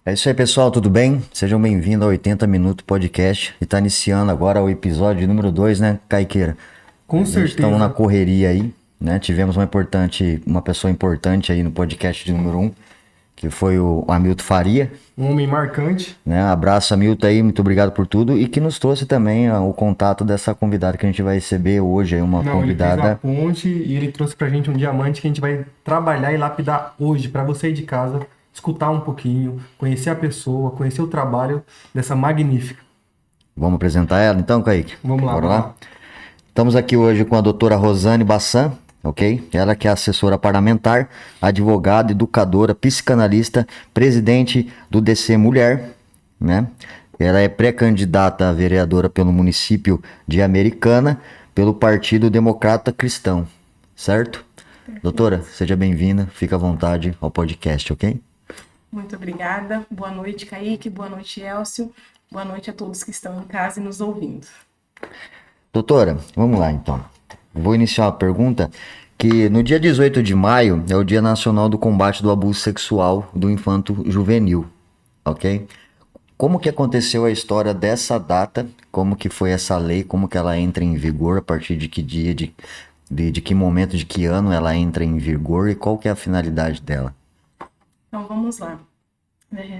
É isso aí, pessoal, tudo bem? Sejam bem-vindos ao 80 Minuto Podcast. E tá iniciando agora o episódio número 2, né, Kaiqueira? Com certeza. Estamos na correria aí, né? Tivemos uma pessoa importante aí no podcast de número 1, que foi o Hamilton Faria. Um homem marcante. Né? Abraço, Hamilton aí, muito obrigado por tudo. E que nos trouxe também o contato dessa convidada que a gente vai receber hoje, aí, uma convidada... Ele fez a ponte e ele trouxe pra gente um diamante que a gente vai trabalhar e lapidar hoje, pra você aí de casa escutar um pouquinho, conhecer a pessoa, conhecer o trabalho dessa magnífica. Vamos apresentar ela então, Kaique? Vamos lá, Bora vamos lá? lá. Estamos aqui hoje com a doutora Rosane Bassan, ok? Ela que é assessora parlamentar, advogada, educadora, psicanalista, presidente do DC Mulher, né? Ela é pré-candidata a vereadora pelo município de Americana, pelo Partido Democrata Cristão, certo? Doutora, seja bem-vinda, fica à vontade ao podcast, ok? Muito obrigada. Boa noite, Kaique. Boa noite, Elcio. Boa noite a todos que estão em casa e nos ouvindo. Doutora, vamos lá então. Vou iniciar uma pergunta que no dia 18 de maio é o Dia Nacional do Combate do Abuso Sexual do Infanto Juvenil, ok? Como que aconteceu a história dessa data? Como que foi essa lei? Como que ela entra em vigor? A partir de que dia, de que momento, de que ano ela entra em vigor? E qual que é a finalidade dela? Então, vamos lá.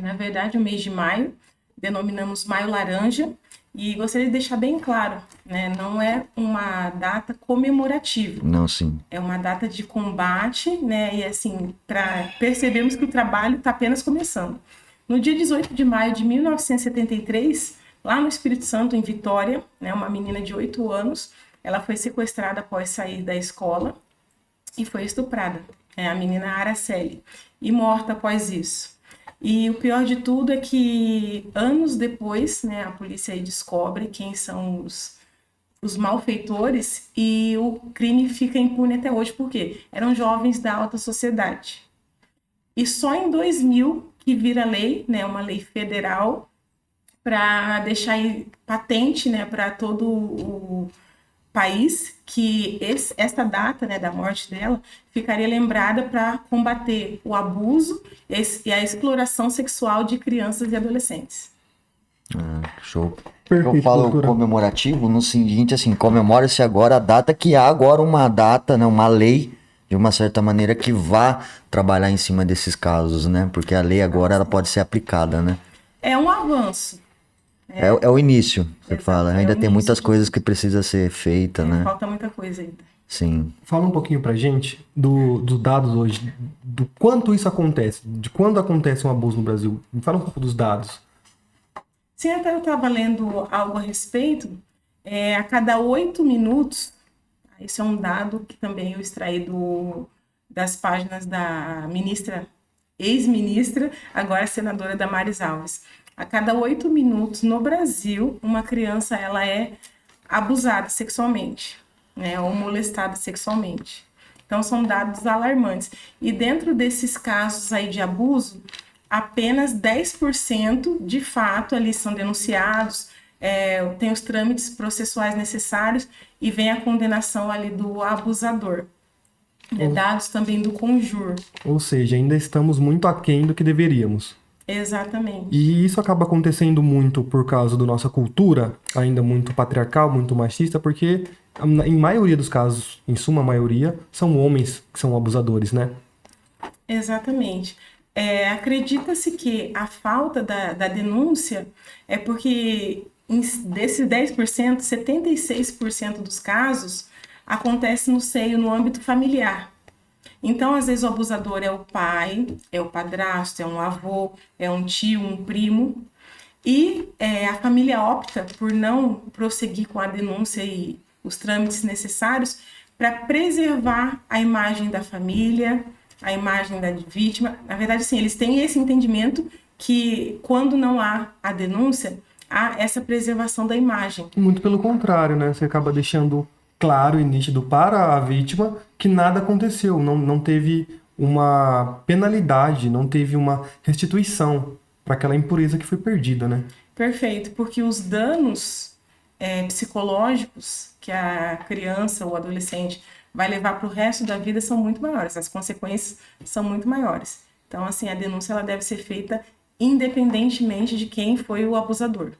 Na verdade, o mês de maio, denominamos Maio Laranja, e gostaria de deixar bem claro, né? Não é uma data comemorativa. Não, sim. É uma data de combate, né? E assim, para percebermos que o trabalho está apenas começando. No dia 18 de maio de 1973, lá no Espírito Santo, em Vitória, né? Uma menina de 8 anos, ela foi sequestrada após sair da escola e foi estuprada. A menina Araceli, e morta após isso. E o pior de tudo é que anos depois, né, a polícia aí descobre quem são os malfeitores e o crime fica impune até hoje, porque eram jovens da alta sociedade. E só em 2000 que vira lei, né, uma lei federal, para deixar aí patente, né, para todo o país, que essa data, né, da morte dela ficaria lembrada para combater o abuso e a exploração sexual de crianças e adolescentes. Show. Perfeito, Eu falo doutora. comemorativo no seguinte, assim, comemora-se agora a data que há agora uma data, né, uma lei, de uma certa maneira, que vá trabalhar em cima desses casos, né? Porque a lei agora ela pode ser aplicada, né? É um avanço. É o início, você Exato, fala. é Ainda o tem início muitas de- coisas que precisa ser feita, né? Falta muita coisa ainda. Sim. Fala um pouquinho pra gente dos dados hoje, do quanto isso acontece, de quando acontece um abuso no Brasil. Me fala um pouco dos dados. Sim, até eu estava lendo algo a respeito. A cada 8 minutos, isso é um dado que também eu extraí das páginas da ex-ministra, agora senadora Damares Alves. A cada 8 minutos no Brasil, uma criança ela é abusada sexualmente, né, ou molestada sexualmente. Então são dados alarmantes. E dentro desses casos aí de abuso, apenas 10% de fato ali são denunciados, tem os trâmites processuais necessários e vem a condenação ali do abusador. Dados também do Conjur. Ou seja, ainda estamos muito aquém do que deveríamos. Exatamente. E isso acaba acontecendo muito por causa da nossa cultura, ainda muito patriarcal, muito machista, porque em maioria dos casos, em suma maioria, são homens que são abusadores, né? Exatamente. Acredita-se que a falta da denúncia é porque desses 10%, 76% dos casos acontece no seio, no âmbito familiar. Então, às vezes, o abusador é o pai, é o padrasto, é um avô, é um tio, um primo, e a família opta por não prosseguir com a denúncia e os trâmites necessários para preservar a imagem da família, a imagem da vítima. Na verdade, sim, eles têm esse entendimento que quando não há a denúncia, há essa preservação da imagem. Muito pelo contrário, né? Você acaba deixando claro e nítido para a vítima que nada aconteceu, não teve uma penalidade, não teve uma restituição para aquela impureza que foi perdida, né? Perfeito, porque os danos psicológicos que a criança ou adolescente vai levar para o resto da vida são muito maiores, as consequências são muito maiores. Então, assim, a denúncia ela deve ser feita independentemente de quem foi o abusador.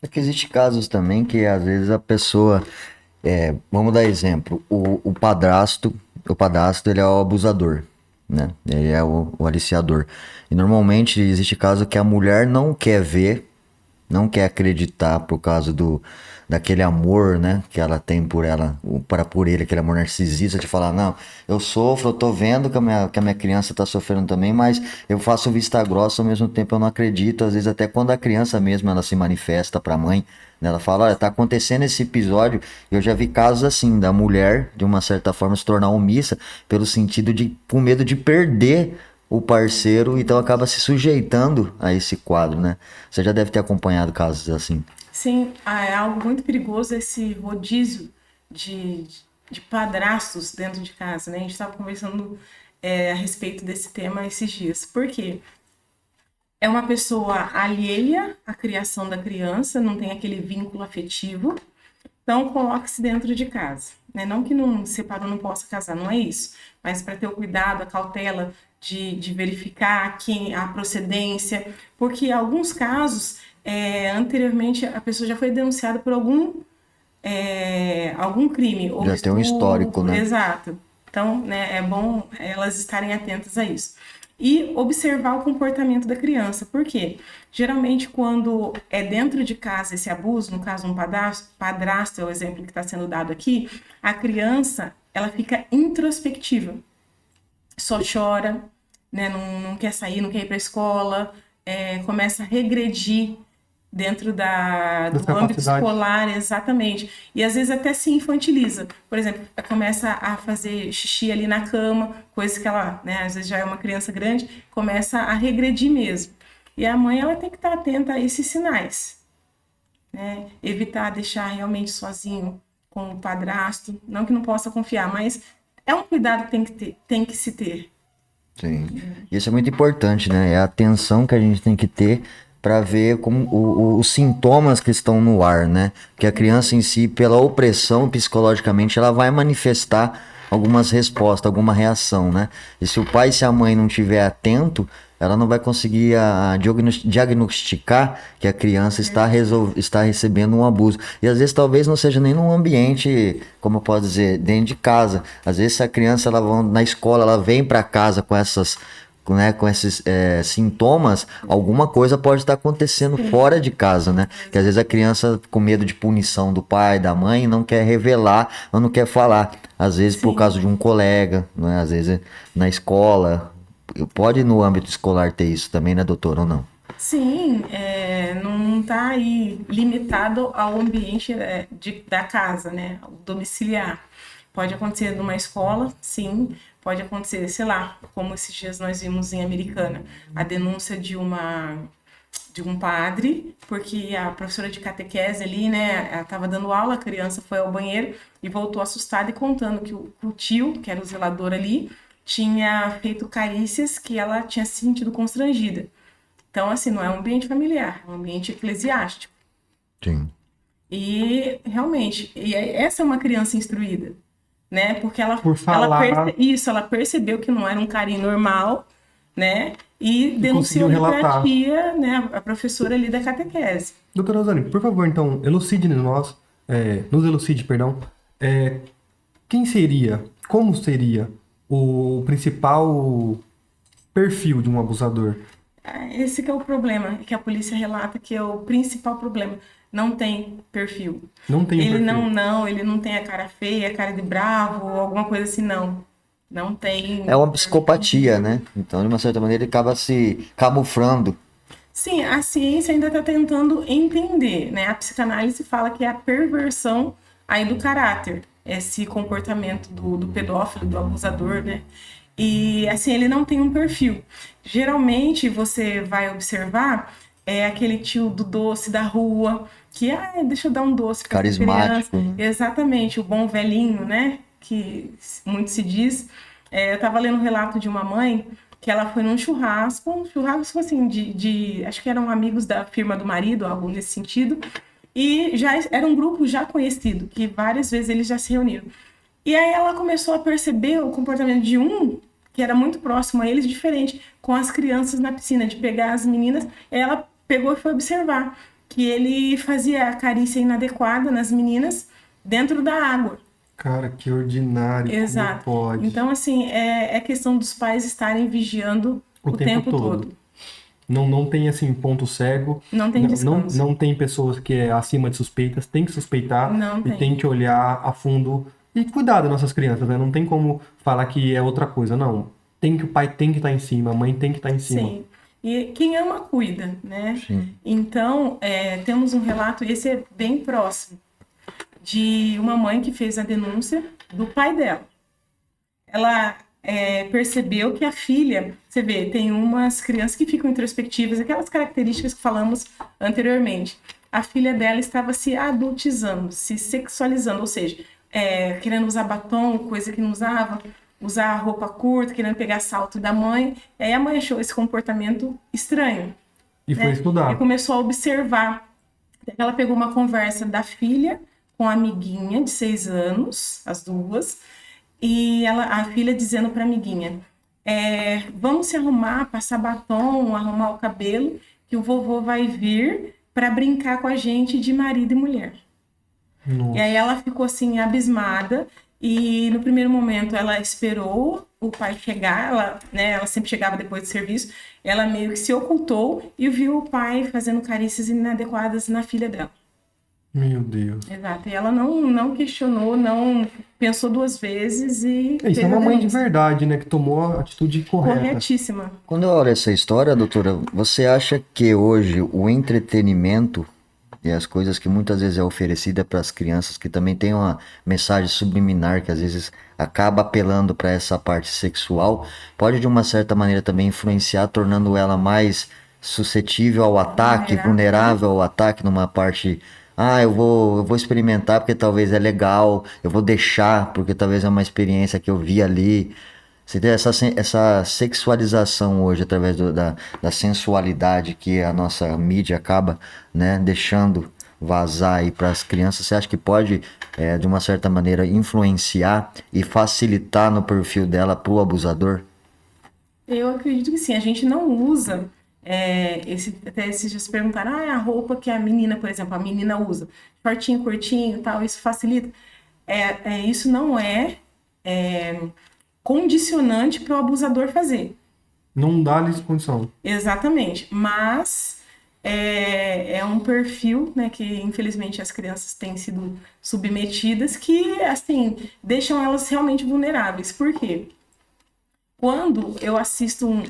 É que existe casos também que às vezes a pessoa, vamos dar exemplo, o padrasto ele é o abusador, né? Ele é o aliciador. E normalmente existe caso que a mulher não quer ver, não quer acreditar por causa daquele amor, né, que ela tem por ela, por ele, aquele amor narcisista de falar, não, eu sofro, eu tô vendo que a minha criança tá sofrendo também, mas eu faço vista grossa, ao mesmo tempo eu não acredito, às vezes até quando a criança mesmo, ela se manifesta pra mãe, né, ela fala, olha, tá acontecendo esse episódio, eu já vi casos assim, da mulher, de uma certa forma, se tornar omissa, pelo sentido de, com medo de perder o parceiro, então acaba se sujeitando a esse quadro, né? Você já deve ter acompanhado casos assim. Sim, é algo muito perigoso esse rodízio de padrastos dentro de casa, né? A gente estava conversando a respeito desse tema esses dias. Por quê? É uma pessoa alheia à criação da criança, não tem aquele vínculo afetivo, então coloque-se dentro de casa. Né? Não que não separou, não possa casar, não é isso. Mas para ter o cuidado, a cautela de verificar a procedência, porque em alguns casos, anteriormente, a pessoa já foi denunciada por algum crime. Ou Já tem um histórico, né? Exato. Então, né, é bom elas estarem atentas a isso. E observar o comportamento da criança. Por quê? Geralmente, quando é dentro de casa esse abuso, no caso um padrasto é o exemplo que está sendo dado aqui, a criança ela fica introspectiva. Só chora, né, não quer sair, não quer ir para a escola, começa a regredir dentro do âmbito escolar, exatamente. E às vezes até se infantiliza. Por exemplo, começa a fazer xixi ali na cama, coisa que ela, né, às vezes já é uma criança grande, começa a regredir mesmo. E a mãe ela tem que estar atenta a esses sinais, né? Evitar deixar realmente sozinho com o padrasto, não que não possa confiar, mas é um cuidado que tem que se ter. Sim. Isso é muito importante, né? É a atenção que a gente tem que ter para ver como os sintomas que estão no ar, né? Que a criança em si, pela opressão psicologicamente, ela vai manifestar algumas respostas, alguma reação, né? E se o pai e se a mãe não estiver atento, ela não vai conseguir diagnosticar que a criança está recebendo um abuso. E às vezes talvez não seja nem num ambiente, como eu posso dizer, dentro de casa. Às vezes se a criança na escola, ela vem para casa com essas, né, com esses sintomas, alguma coisa pode estar acontecendo fora de casa, né? Que às vezes a criança com medo de punição do pai, da mãe, não quer revelar ou não quer falar. Às vezes por causa de um colega, né? Às vezes na escola. Pode no âmbito escolar ter isso também, né, doutor, ou não? Sim, não está aí limitado ao ambiente da casa, né, domiciliar. Pode acontecer numa escola, sim, pode acontecer, sei lá, como esses dias nós vimos em Americana, a denúncia de um padre, porque a professora de catequese ali, né, ela estava dando aula, a criança foi ao banheiro e voltou assustada e contando que o tio, que era o zelador ali, tinha feito carícias que ela tinha se sentido constrangida. Então, assim, não é um ambiente familiar, é um ambiente eclesiástico. Sim. E, realmente, essa é uma criança instruída, né? Porque ela percebeu que não era um carinho normal, né? E denunciou para a tia, né? A professora ali da catequese. Doutora Rosane, por favor, então, nos elucide, perdão, como seria o principal perfil de um abusador? Esse que é o problema, que a polícia relata que é o principal problema. Não tem perfil. Não tem ele perfil. Ele não tem a cara feia, a cara de bravo, alguma coisa assim, não. Não tem. É uma psicopatia, né? Então, de uma certa maneira, ele acaba se camuflando. Sim, a ciência ainda está tentando entender, né? A psicanálise fala que é a perversão aí do caráter, esse comportamento do pedófilo, do abusador, né? E, assim, ele não tem um perfil. Geralmente, você vai observar aquele tio do doce da rua, que, deixa eu dar um doce para criança. Carismático. Exatamente, o bom velhinho, né? Que muito se diz. Eu estava lendo um relato de uma mãe que ela foi num churrasco assim, acho que eram amigos da firma do marido, algo nesse sentido, e já era um grupo já conhecido, que várias vezes eles já se reuniram. E aí ela começou a perceber o comportamento de um que era muito próximo a eles, diferente, com as crianças na piscina, de pegar as meninas. Ela pegou e foi observar que ele fazia a carícia inadequada nas meninas dentro da água. Cara, que ordinário, como Exato. pode? Então, assim, é questão dos pais estarem vigiando O o tempo tempo todo. todo. Não tem, assim, ponto cego. Não tem descanso. Não tem pessoas que é acima de suspeitas. Tem que suspeitar Não e tem. tem que olhar a fundo e cuidar das nossas crianças, né? Não tem como falar que é outra coisa, não. O pai tem que estar em cima, a mãe tem que estar em cima. Sim. E quem ama, cuida, né? Sim. Então, temos um relato, esse é bem próximo, de uma mãe que fez a denúncia do pai dela. Ela percebeu que a filha, você vê, tem umas crianças que ficam introspectivas, aquelas características que falamos anteriormente. A filha dela estava se adultizando, se sexualizando, ou seja, querendo usar batom, coisa que não usava, usar roupa curta, querendo pegar salto da mãe. E aí a mãe achou esse comportamento estranho. E foi estudar. E começou a observar. Até que ela pegou uma conversa da filha com a amiguinha de 6 anos, as duas, e a filha dizendo para a amiguinha, vamos se arrumar, passar batom, arrumar o cabelo, que o vovô vai vir para brincar com a gente de marido e mulher. Nossa. E aí ela ficou assim, abismada, e no primeiro momento ela esperou o pai chegar, ela sempre chegava depois do serviço, ela meio que se ocultou e viu o pai fazendo carícias inadequadas na filha dela. Meu Deus. Exato, e ela não questionou, não pensou 2 vezes e Isso é fez uma a mãe de denúncia. verdade, né? Que tomou a atitude correta. Corretíssima. Quando eu olho essa história, doutora, você acha que hoje o entretenimento e as coisas que muitas vezes é oferecida para as crianças, que também tem uma mensagem subliminar que às vezes acaba apelando para essa parte sexual, pode de uma certa maneira também influenciar, tornando ela mais suscetível ao ataque, vulnerável ao ataque numa parte. Ah, eu vou experimentar porque talvez é legal, eu vou deixar porque talvez é uma experiência que eu vi ali. Você tem essa sexualização hoje através da sensualidade que a nossa mídia acaba, né, deixando vazar aí para as crianças. Você acha que pode, de uma certa maneira, influenciar e facilitar no perfil dela para o abusador? Eu acredito que sim, a gente não usa, até esses dias perguntaram, a roupa que a menina, por exemplo, a menina usa, shortinho, curtinho e tal, isso facilita. Isso não é condicionante para o abusador fazer. Não dá-lhes condição. Exatamente, mas é um perfil, né, que infelizmente as crianças têm sido submetidas que, assim, deixam elas realmente vulneráveis. Por quê? Quando eu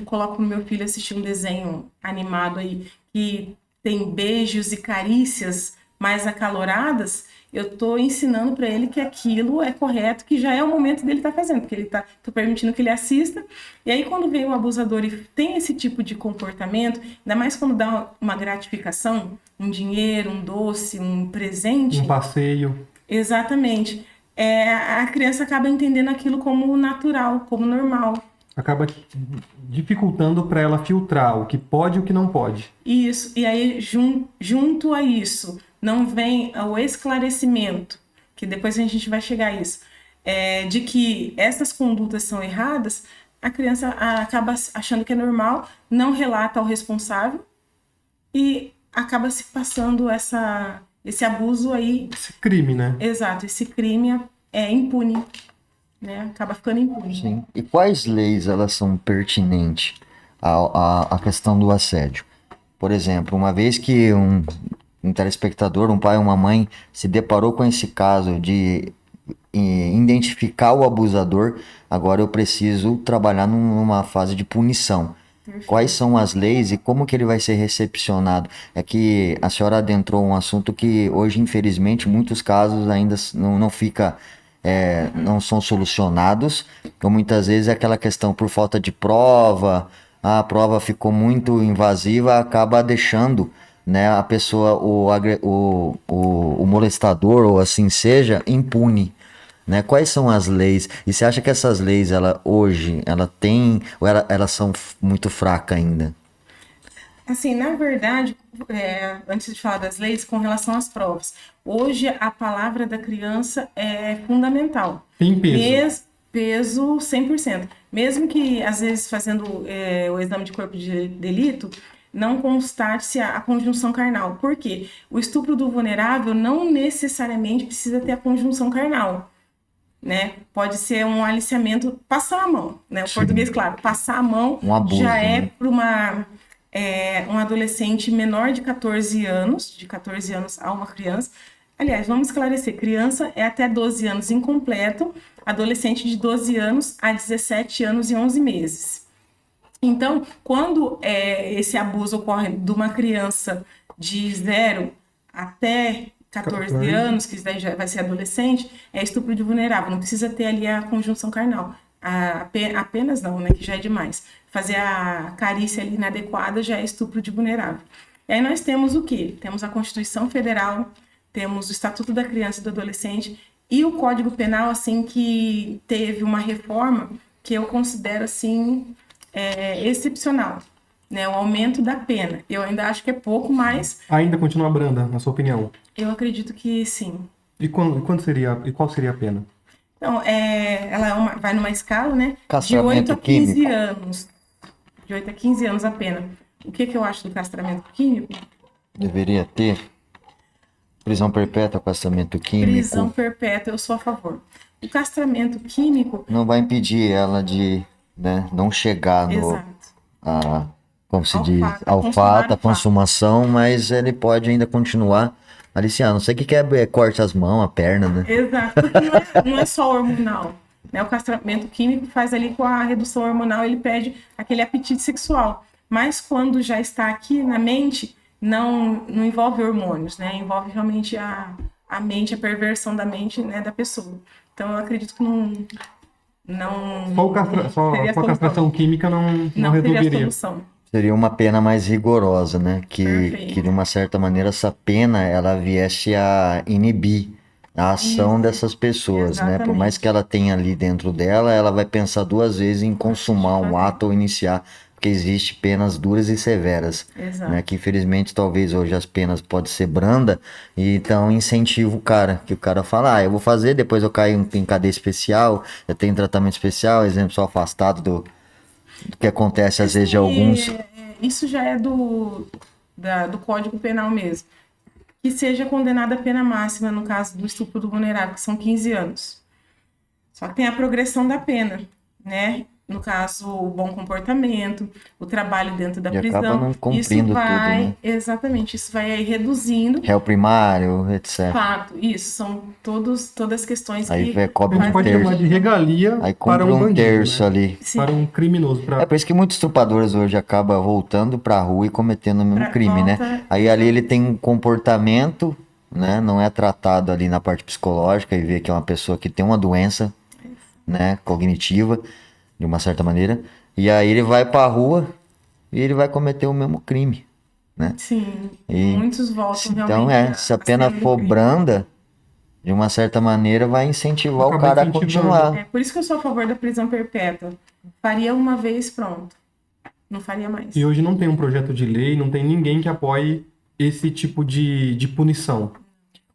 coloco meu filho assistir um desenho animado aí que tem beijos e carícias mais acaloradas, eu tô ensinando para ele que aquilo é correto, que já é o momento dele estar fazendo, porque tô permitindo que ele assista. E aí quando vem o abusador e tem esse tipo de comportamento, ainda mais quando dá uma gratificação, um dinheiro, um doce, um presente. Um passeio. Exatamente. A criança acaba entendendo aquilo como natural, como normal. Acaba dificultando para ela filtrar o que pode e o que não pode. Isso, e aí junto a isso, não vem o esclarecimento, que depois a gente vai chegar a isso, de que essas condutas são erradas, a criança acaba achando que é normal, não relata ao responsável e acaba se passando esse abuso aí. Esse crime, né? Exato, esse crime é impune. Né? Acaba ficando impune. Sim. E quais leis elas são pertinentes à questão do assédio? Por exemplo, uma vez que um telespectador, um pai ou uma mãe se deparou com esse caso de identificar o abusador, agora eu preciso trabalhar numa fase de punição. Perfeito. Quais são as leis e como que ele vai ser recepcionado? É que a senhora adentrou um assunto que hoje, infelizmente, muitos casos ainda não fica... não são solucionados, ou muitas vezes é aquela questão por falta de prova, a prova ficou muito invasiva, acaba deixando, né, a pessoa, o molestador, ou assim seja, impune. Né? Quais são as leis? E você acha que essas leis, hoje, ela tem, ou elas são muito fracas ainda? Assim, na verdade, antes de falar das leis, com relação às provas, hoje a palavra da criança é fundamental. Tem peso. Peso 100%. Mesmo que, às vezes, fazendo o exame de corpo de delito, não constate-se a conjunção carnal. Por quê? O estupro do vulnerável não necessariamente precisa ter a conjunção carnal, né? Pode ser um aliciamento, passar a mão, né? O português, claro, passar a mão Um abuso, já é né? para um adolescente menor de 14 anos, de 14 anos a uma criança. Aliás, vamos esclarecer, criança é até 12 anos incompleto, adolescente de 12 anos a 17 anos e 11 meses. Então, quando esse abuso ocorre de uma criança de 0 até 14 anos, que daí já vai ser adolescente, é estupro de vulnerável. Não precisa ter ali a conjunção carnal. Apenas não, né? Que já é demais. Fazer a carícia ali inadequada já é estupro de vulnerável. E aí nós temos o quê? Temos a Constituição Federal, temos o Estatuto da Criança e do Adolescente e o Código Penal, assim, que teve uma reforma que eu considero, assim, excepcional, né? O aumento da pena. Eu ainda acho que é pouco, mas Ainda continua branda, na sua opinião? eu acredito que sim. E quando seria, e qual seria a pena? Então, ela vai numa escala, né? De Castramento 8 a 15 químico. anos. De 8 a 15 anos a pena. O que eu acho do castramento químico? Deveria ter prisão perpétua, castramento químico. Prisão perpétua, eu sou a favor. O castramento químico, Não vai impedir ela de, né, não chegar no, exato. como se Ao diz, fato, ao consumar fato, o a fato. consumação, mas ele pode ainda continuar aliciando. Não sei o que é corta as mãos, a perna, né? Exato, porque não é só hormonal. Né? O castramento químico faz ali com a redução hormonal, ele perde aquele apetite sexual. Mas quando já está aqui na mente, não envolve hormônios, né? Envolve realmente a mente, a perversão da mente, né, da pessoa. Então eu acredito que não Só seria a castração química não não seria a resolveria. solução. Seria uma pena mais rigorosa, né? Perfeito. Que de uma certa maneira essa pena ela viesse a inibir a ação Isso. dessas pessoas, né? Por Exatamente. mais que ela tenha ali dentro dela, ela vai pensar duas vezes em consumar um fazer. ato ou iniciar, porque existe penas duras e severas, Exato. né? Que infelizmente talvez hoje as penas podem ser branda, e então incentiva o cara, que o cara fala, eu vou fazer, depois eu caio em cadeia especial, eu tenho tratamento especial, exemplo, sou afastado do que acontece às vezes de alguns. Isso já é do Código Penal mesmo. Que seja condenada a pena máxima no caso do estupro do vulnerável, que são 15 anos. Só que tem a progressão da pena, né? No caso, o bom comportamento, o trabalho dentro da E prisão. acaba não cumprindo isso tudo, vai, né? exatamente, isso vai aí reduzindo. Réu primário, etc. Fato, isso, são todas as questões Aí que... cobre A gente um pode chamar de terço. regalia Aí para compra um um bandido, terço né? ali. Sim. Para um criminoso. É por isso que muitos estrupadores hoje acabam voltando pra rua e cometendo o mesmo crime, né? volta- Aí ali ele tem um comportamento, né? Não é tratado ali na parte psicológica e vê que é uma pessoa que tem uma doença, né? Cognitiva, de uma certa maneira. E aí ele vai pra rua e ele vai cometer o mesmo crime, né? Sim, E- muitos voltam Então realmente se a pena cena do for crime. branda, de uma certa maneira vai incentivar o Acaba cara a incentivando. continuar. Por isso que eu sou a favor da prisão perpétua. Faria uma vez, pronto. Não faria mais. E hoje não tem um projeto de lei, não tem ninguém que apoie esse tipo de punição.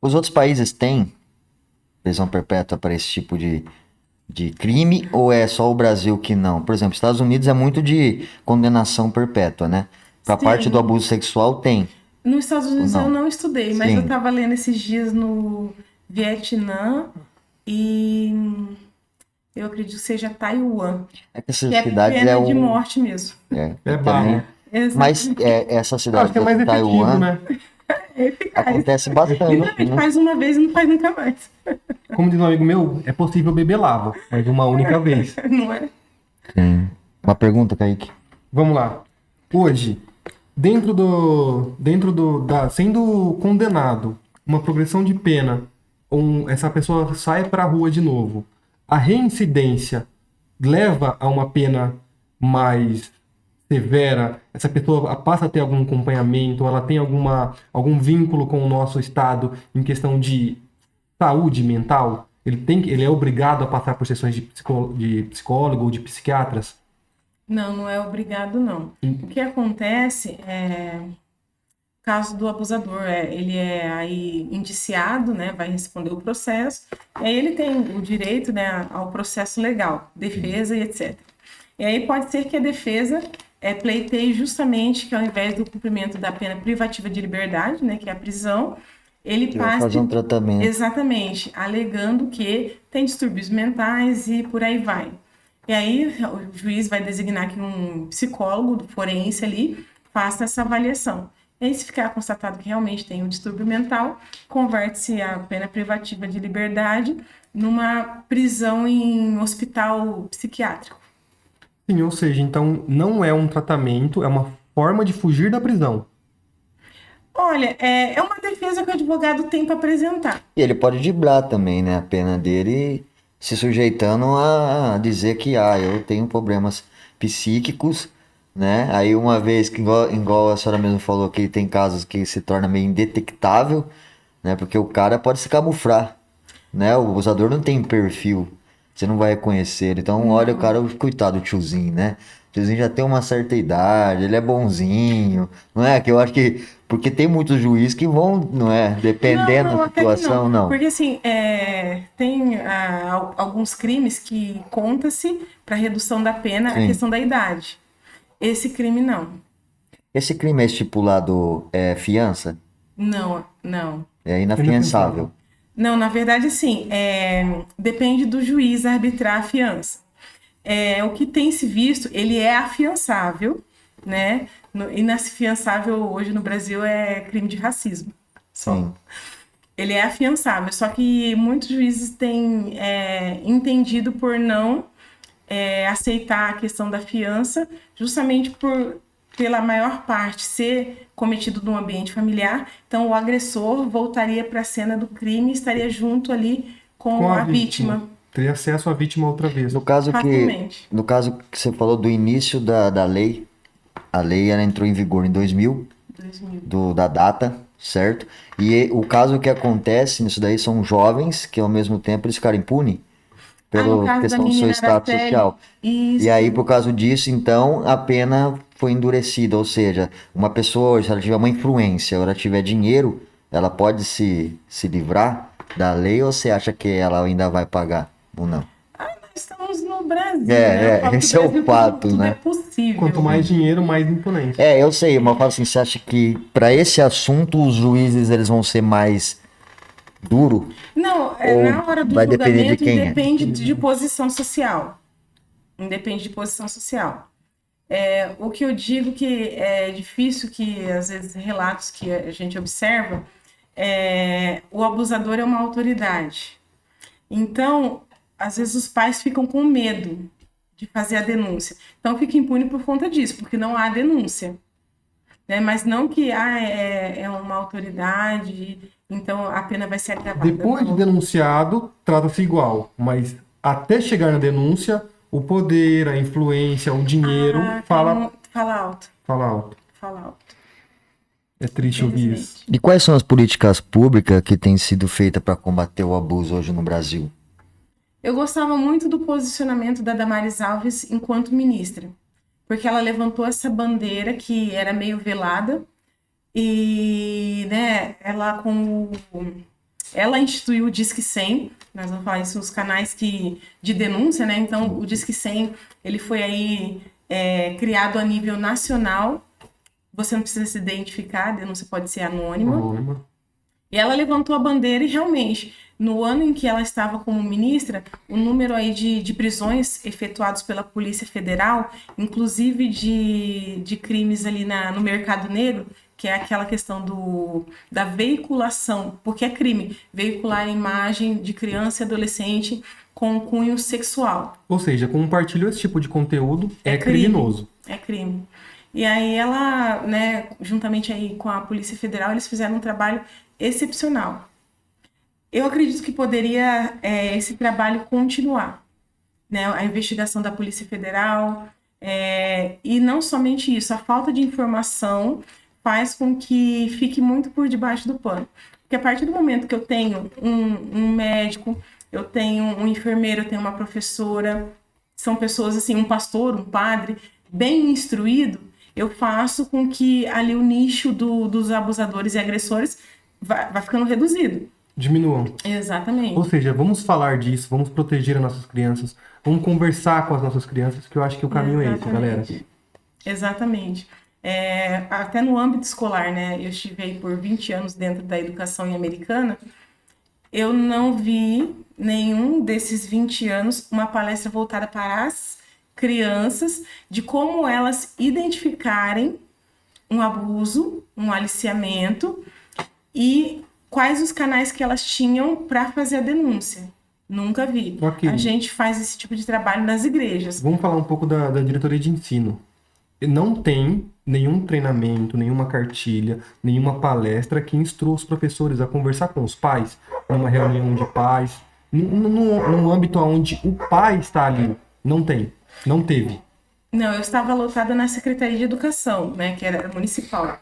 Os outros países têm prisão perpétua para esse tipo de crime ou é só o Brasil que não? Por exemplo, Estados Unidos é muito de condenação perpétua, né? Para a Sim. parte do abuso sexual tem. Nos Estados Unidos Não. eu não estudei, mas Sim. eu estava lendo esses dias no Vietnã e eu acredito que seja Taiwan. É que essas Que é cidades pena é de o. morte mesmo. É também. bala. Mas essa Eu cidade acho que é mais de efetivo, Taiwan né? É eficaz. acontece bastante, Exatamente, né? faz uma vez e não faz nunca mais. Como diz um amigo meu, é possível beber lava, mas uma única vez. Não é? Sim. Uma pergunta, Kaique. Vamos lá. Hoje, sendo condenado, uma progressão de pena, essa pessoa sai para a rua de novo, a reincidência leva a uma pena mais severa? Essa pessoa passa a ter algum acompanhamento, ela tem algum vínculo com o nosso estado em questão de saúde mental? Ele é obrigado a passar por sessões de psicólogo ou de psiquiatras? Não, não é obrigado, não. O que acontece é, caso do abusador, ele é aí indiciado, né, vai responder o processo, e aí ele tem o direito, né, ao processo legal, defesa e etc. E aí pode ser que a defesa pleiteie justamente que ao invés do cumprimento da pena privativa de liberdade, né, que é a prisão, ele Que vai fazer um passe tratamento. exatamente, alegando que tem distúrbios mentais e por aí vai. E aí o juiz vai designar que um psicólogo do forense ali faça essa avaliação. E aí, se ficar constatado que realmente tem um distúrbio mental, converte-se a pena privativa de liberdade numa prisão em hospital psiquiátrico. Sim, ou seja, então não é um tratamento, é uma forma de fugir da prisão. Olha, é uma defesa que o advogado tem para apresentar. E ele pode driblar também, né, a pena dele, se sujeitando a dizer que, eu tenho problemas psíquicos, né? Aí uma vez que, igual a senhora mesmo falou, que tem casos que se torna meio indetectável, né? Porque o cara pode se camuflar, né? O abusador não tem perfil, você não vai reconhecer ele. Então, olha o cara, coitado do tiozinho, né? O tiozinho já tem uma certa idade, ele é bonzinho, não é? Que eu acho que, porque tem muitos juízes que vão, não é? Dependendo Não, da até que situação, não. não. Porque assim, tem alguns crimes que conta-se para redução da pena a Sim. questão da idade. Esse crime não. Esse crime é estipulado fiança? Não, não. É inafiançável. Não, na verdade, sim. Depende do juiz arbitrar a fiança. O que tem se visto, ele é afiançável, né? Inafiançável hoje no Brasil é crime de racismo. Sim. Ele é afiançável, só que muitos juízes têm entendido por não aceitar a questão da fiança, justamente pela maior parte ser cometido no ambiente familiar. Então, o agressor voltaria para a cena do crime e estaria junto ali com a vítima. Teria acesso à vítima outra vez. No caso Facilmente. no caso que você falou do início da lei, a lei ela entrou em vigor em 2000, 2000. da data, certo? E o caso que acontece nisso daí são jovens que ao mesmo tempo eles ficaram impunes No pela caso da questão do seu menina status Araceli, social. isso. E aí, por causa disso, então, a pena foi endurecida. Ou seja, uma pessoa, se ela tiver uma influência, ou ela tiver dinheiro, ela pode se livrar da lei ou você acha que ela ainda vai pagar ou não? Nós estamos no Brasil, né? Eu falo que esse é o Brasil fato, tudo né? é possível. Quanto mais dinheiro, mais imponência. Eu sei, mas eu falo assim, você acha que para esse assunto os juízes eles vão ser mais duro? Não, Ou na hora do vai depender de julgamento quem é? independe de posição social. Independe de posição social. O que eu digo que é difícil que, às vezes, relatos que a gente observa, o abusador é uma autoridade. Então, às vezes os pais ficam com medo de fazer a denúncia. Então, fica impune por conta disso, porque não há denúncia. Né? Mas não que é uma autoridade, então a pena vai ser agravada. Depois de Não. denunciado, trata-se igual. Mas até chegar na denúncia, o poder, a influência, o dinheiro fala alto. Fala alto. Fala alto. É triste ouvir isso. E quais são as políticas públicas que têm sido feitas para combater o abuso hoje no Brasil? Eu gostava muito do posicionamento da Damares Alves enquanto ministra, porque ela levantou essa bandeira que era meio velada e, né, ela instituiu o Disque 100, nós vamos falar isso nos canais de denúncia, né? Então, o Disque 100, ele foi aí criado a nível nacional. Você não precisa se identificar, a denúncia pode ser anônima. E ela levantou a bandeira e realmente, no ano em que ela estava como ministra, o número aí de prisões efetuados pela Polícia Federal, inclusive de crimes ali no mercado negro, que é aquela questão da veiculação, porque é crime, veicular a imagem de criança e adolescente com cunho sexual. Ou seja, compartilhou esse tipo de conteúdo, é criminoso. É crime. E aí ela, né, juntamente aí com a Polícia Federal, eles fizeram um trabalho excepcional. Eu acredito que poderia esse trabalho continuar, né? A investigação da Polícia Federal, e não somente isso, a falta de informação faz com que fique muito por debaixo do pano. Porque a partir do momento que eu tenho um médico, eu tenho um enfermeiro, eu tenho uma professora, são pessoas assim, um pastor, um padre, bem instruído, eu faço com que ali o nicho dos abusadores e agressores vai ficando reduzido. Diminuam. Exatamente. Ou seja, vamos falar disso, vamos proteger as nossas crianças, vamos conversar com as nossas crianças, que eu acho que o caminho é esse, galera. Exatamente. Até no âmbito escolar, né? Eu estive aí por 20 anos dentro da educação americana. Eu não vi nenhum desses 20 anos uma palestra voltada para as crianças de como elas identificarem um abuso, um aliciamento e quais os canais que elas tinham para fazer a denúncia. Nunca vi. Okay. A gente faz esse tipo de trabalho nas igrejas. Vamos falar um pouco da diretoria de ensino. Não tem nenhum treinamento, nenhuma cartilha, nenhuma palestra que instrua os professores a conversar com os pais, numa reunião de pais, num âmbito onde o pai está ali. Não tem. Não teve. Não, eu estava lotada na Secretaria de Educação, né, que era municipal.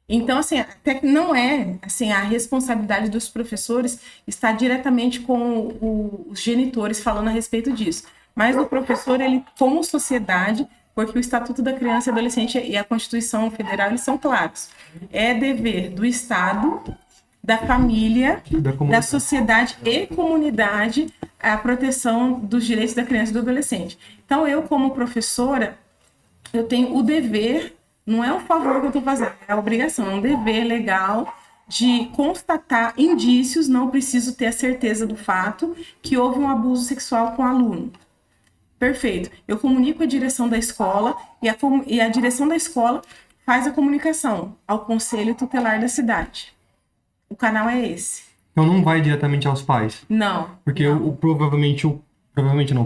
Então, assim, até que não é, assim, a responsabilidade dos professores está diretamente com os genitores falando a respeito disso. Mas o professor, ele, como sociedade, porque o Estatuto da Criança e Adolescente e a Constituição Federal, eles são claros. É dever do Estado, da família, da sociedade e comunidade a proteção dos direitos da criança e do adolescente. Então, eu, como professora, eu tenho o dever, não é um favor que eu estou fazendo, é a obrigação, é um dever legal de constatar indícios, não preciso ter a certeza do fato, que houve um abuso sexual com o aluno. Perfeito. Eu comunico a direção da escola e a direção da escola faz a comunicação ao conselho tutelar da cidade. O canal é esse. Então não vai diretamente aos pais? Não. Porque não.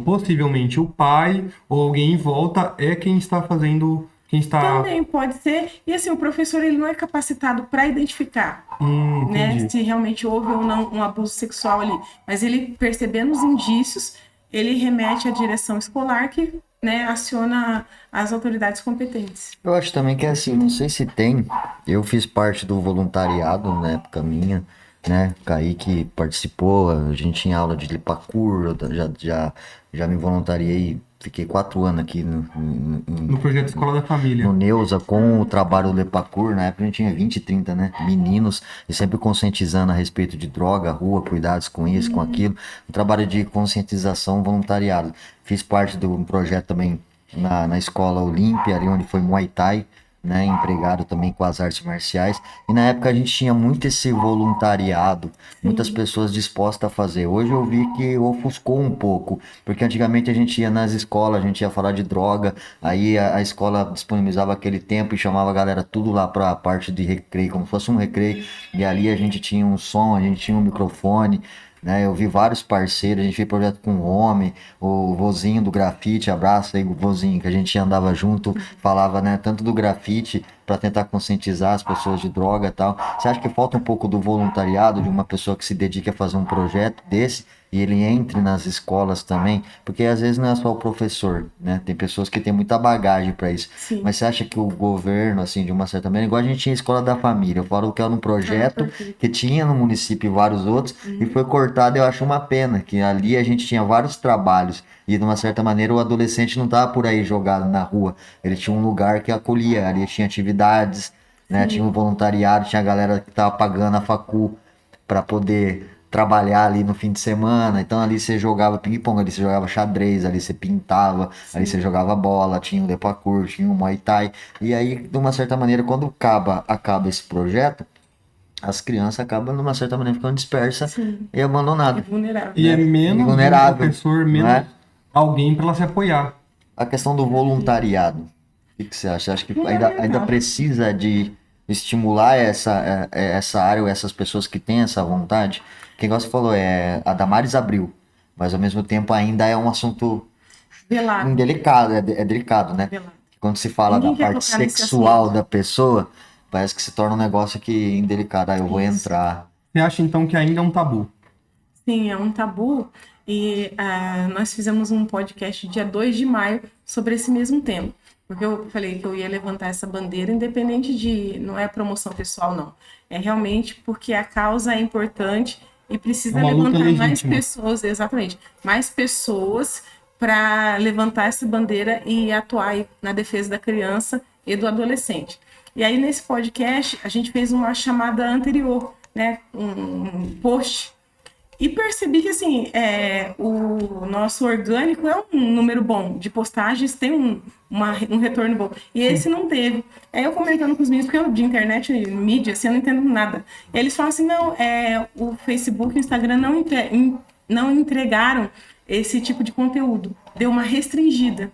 Possivelmente o pai ou alguém em volta é quem está fazendo... Também pode ser. E assim, o professor ele não é capacitado para identificar, né, se realmente houve ou não um abuso sexual ali. Mas ele, percebendo os indícios, ele remete à direção escolar que, né, aciona as autoridades competentes. Eu acho também que é assim, não sei se tem. Eu fiz parte do voluntariado na época minha, né? Kaique participou, a gente tinha aula de Lipacur, já me voluntariei. Fiquei 4 anos aqui no projeto Escola da Família. No Neuza, com o trabalho do Lepacur. Na época a gente tinha 20, 30, né? Meninos, e sempre conscientizando a respeito de droga, rua, cuidados com isso, com aquilo. Um trabalho de conscientização voluntariado. Fiz parte do projeto também na Escola Olímpia, ali onde foi Muay Thai, né, empregado também com as artes marciais, e na época a gente tinha muito esse voluntariado, muitas pessoas dispostas a fazer. Hoje eu vi que ofuscou um pouco, porque antigamente a gente ia nas escolas, a gente ia falar de droga, aí a escola disponibilizava aquele tempo e chamava a galera tudo lá para a parte de recreio, como se fosse um recreio, e ali a gente tinha um som, a gente tinha um microfone, né? Eu vi vários parceiros, a gente fez projeto com o Homem, o Vozinho do Grafite, abraço aí o Vozinho, que a gente andava junto, falava, né, tanto do grafite para tentar conscientizar as pessoas de droga e tal. Você acha que falta um pouco do voluntariado, de uma pessoa que se dedique a fazer um projeto desse e ele entre nas escolas também? Porque às vezes não é só o professor, né? Tem pessoas que têm muita bagagem para isso. Sim. Mas você acha que o governo, assim, de uma certa maneira, igual a gente tinha a Escola da Família, eu falo que era um projeto que tinha no município e vários outros, e foi cortado, eu acho uma pena, que ali a gente tinha vários trabalhos, e de uma certa maneira o adolescente não estava por aí jogado na rua, ele tinha um lugar que acolhia, ali tinha atividades, né? Tinha um voluntariado, tinha a galera que estava pagando a facu para poder trabalhar ali no fim de semana. Então ali você jogava ping-pong, ali você jogava xadrez, ali você pintava, ali você jogava bola, tinha o Lepacur, tinha o Muay Thai. E aí, de uma certa maneira, quando acaba esse projeto, as crianças acabam, de uma certa maneira, ficando dispersas e abandonadas. É vulnerável. E é menos vulnerável, um professor, menos né? Alguém para ela se apoiar. A questão do voluntariado, o que você acha? Você acha que ainda precisa de estimular essa área ou essas pessoas que têm essa vontade? Quem você falou a Damares abriu, mas ao mesmo tempo ainda é um assunto indelicado, é delicado, né? Quando se fala da parte sexual da pessoa, parece que se torna um negócio que indelicado. Eu vou entrar. Você acha então que ainda é um tabu? Sim, é um tabu. E nós fizemos um podcast dia 2 de maio sobre esse mesmo tema. Porque eu falei que eu ia levantar essa bandeira, independente de... Não é promoção pessoal, não. É realmente porque a causa é importante e precisa levantar mais pessoas, exatamente, mais pessoas para levantar essa bandeira e atuar aí na defesa da criança e do adolescente. E aí, nesse podcast, a gente fez uma chamada anterior, né, um post, e percebi que, assim, o nosso orgânico é um número bom de postagens, tem um retorno bom. E esse não teve. Aí eu comentando com os meninos, porque eu de internet e mídia, assim, eu não entendo nada. E eles falam assim, não, o Facebook e o Instagram não entregaram esse tipo de conteúdo. Deu uma restringida.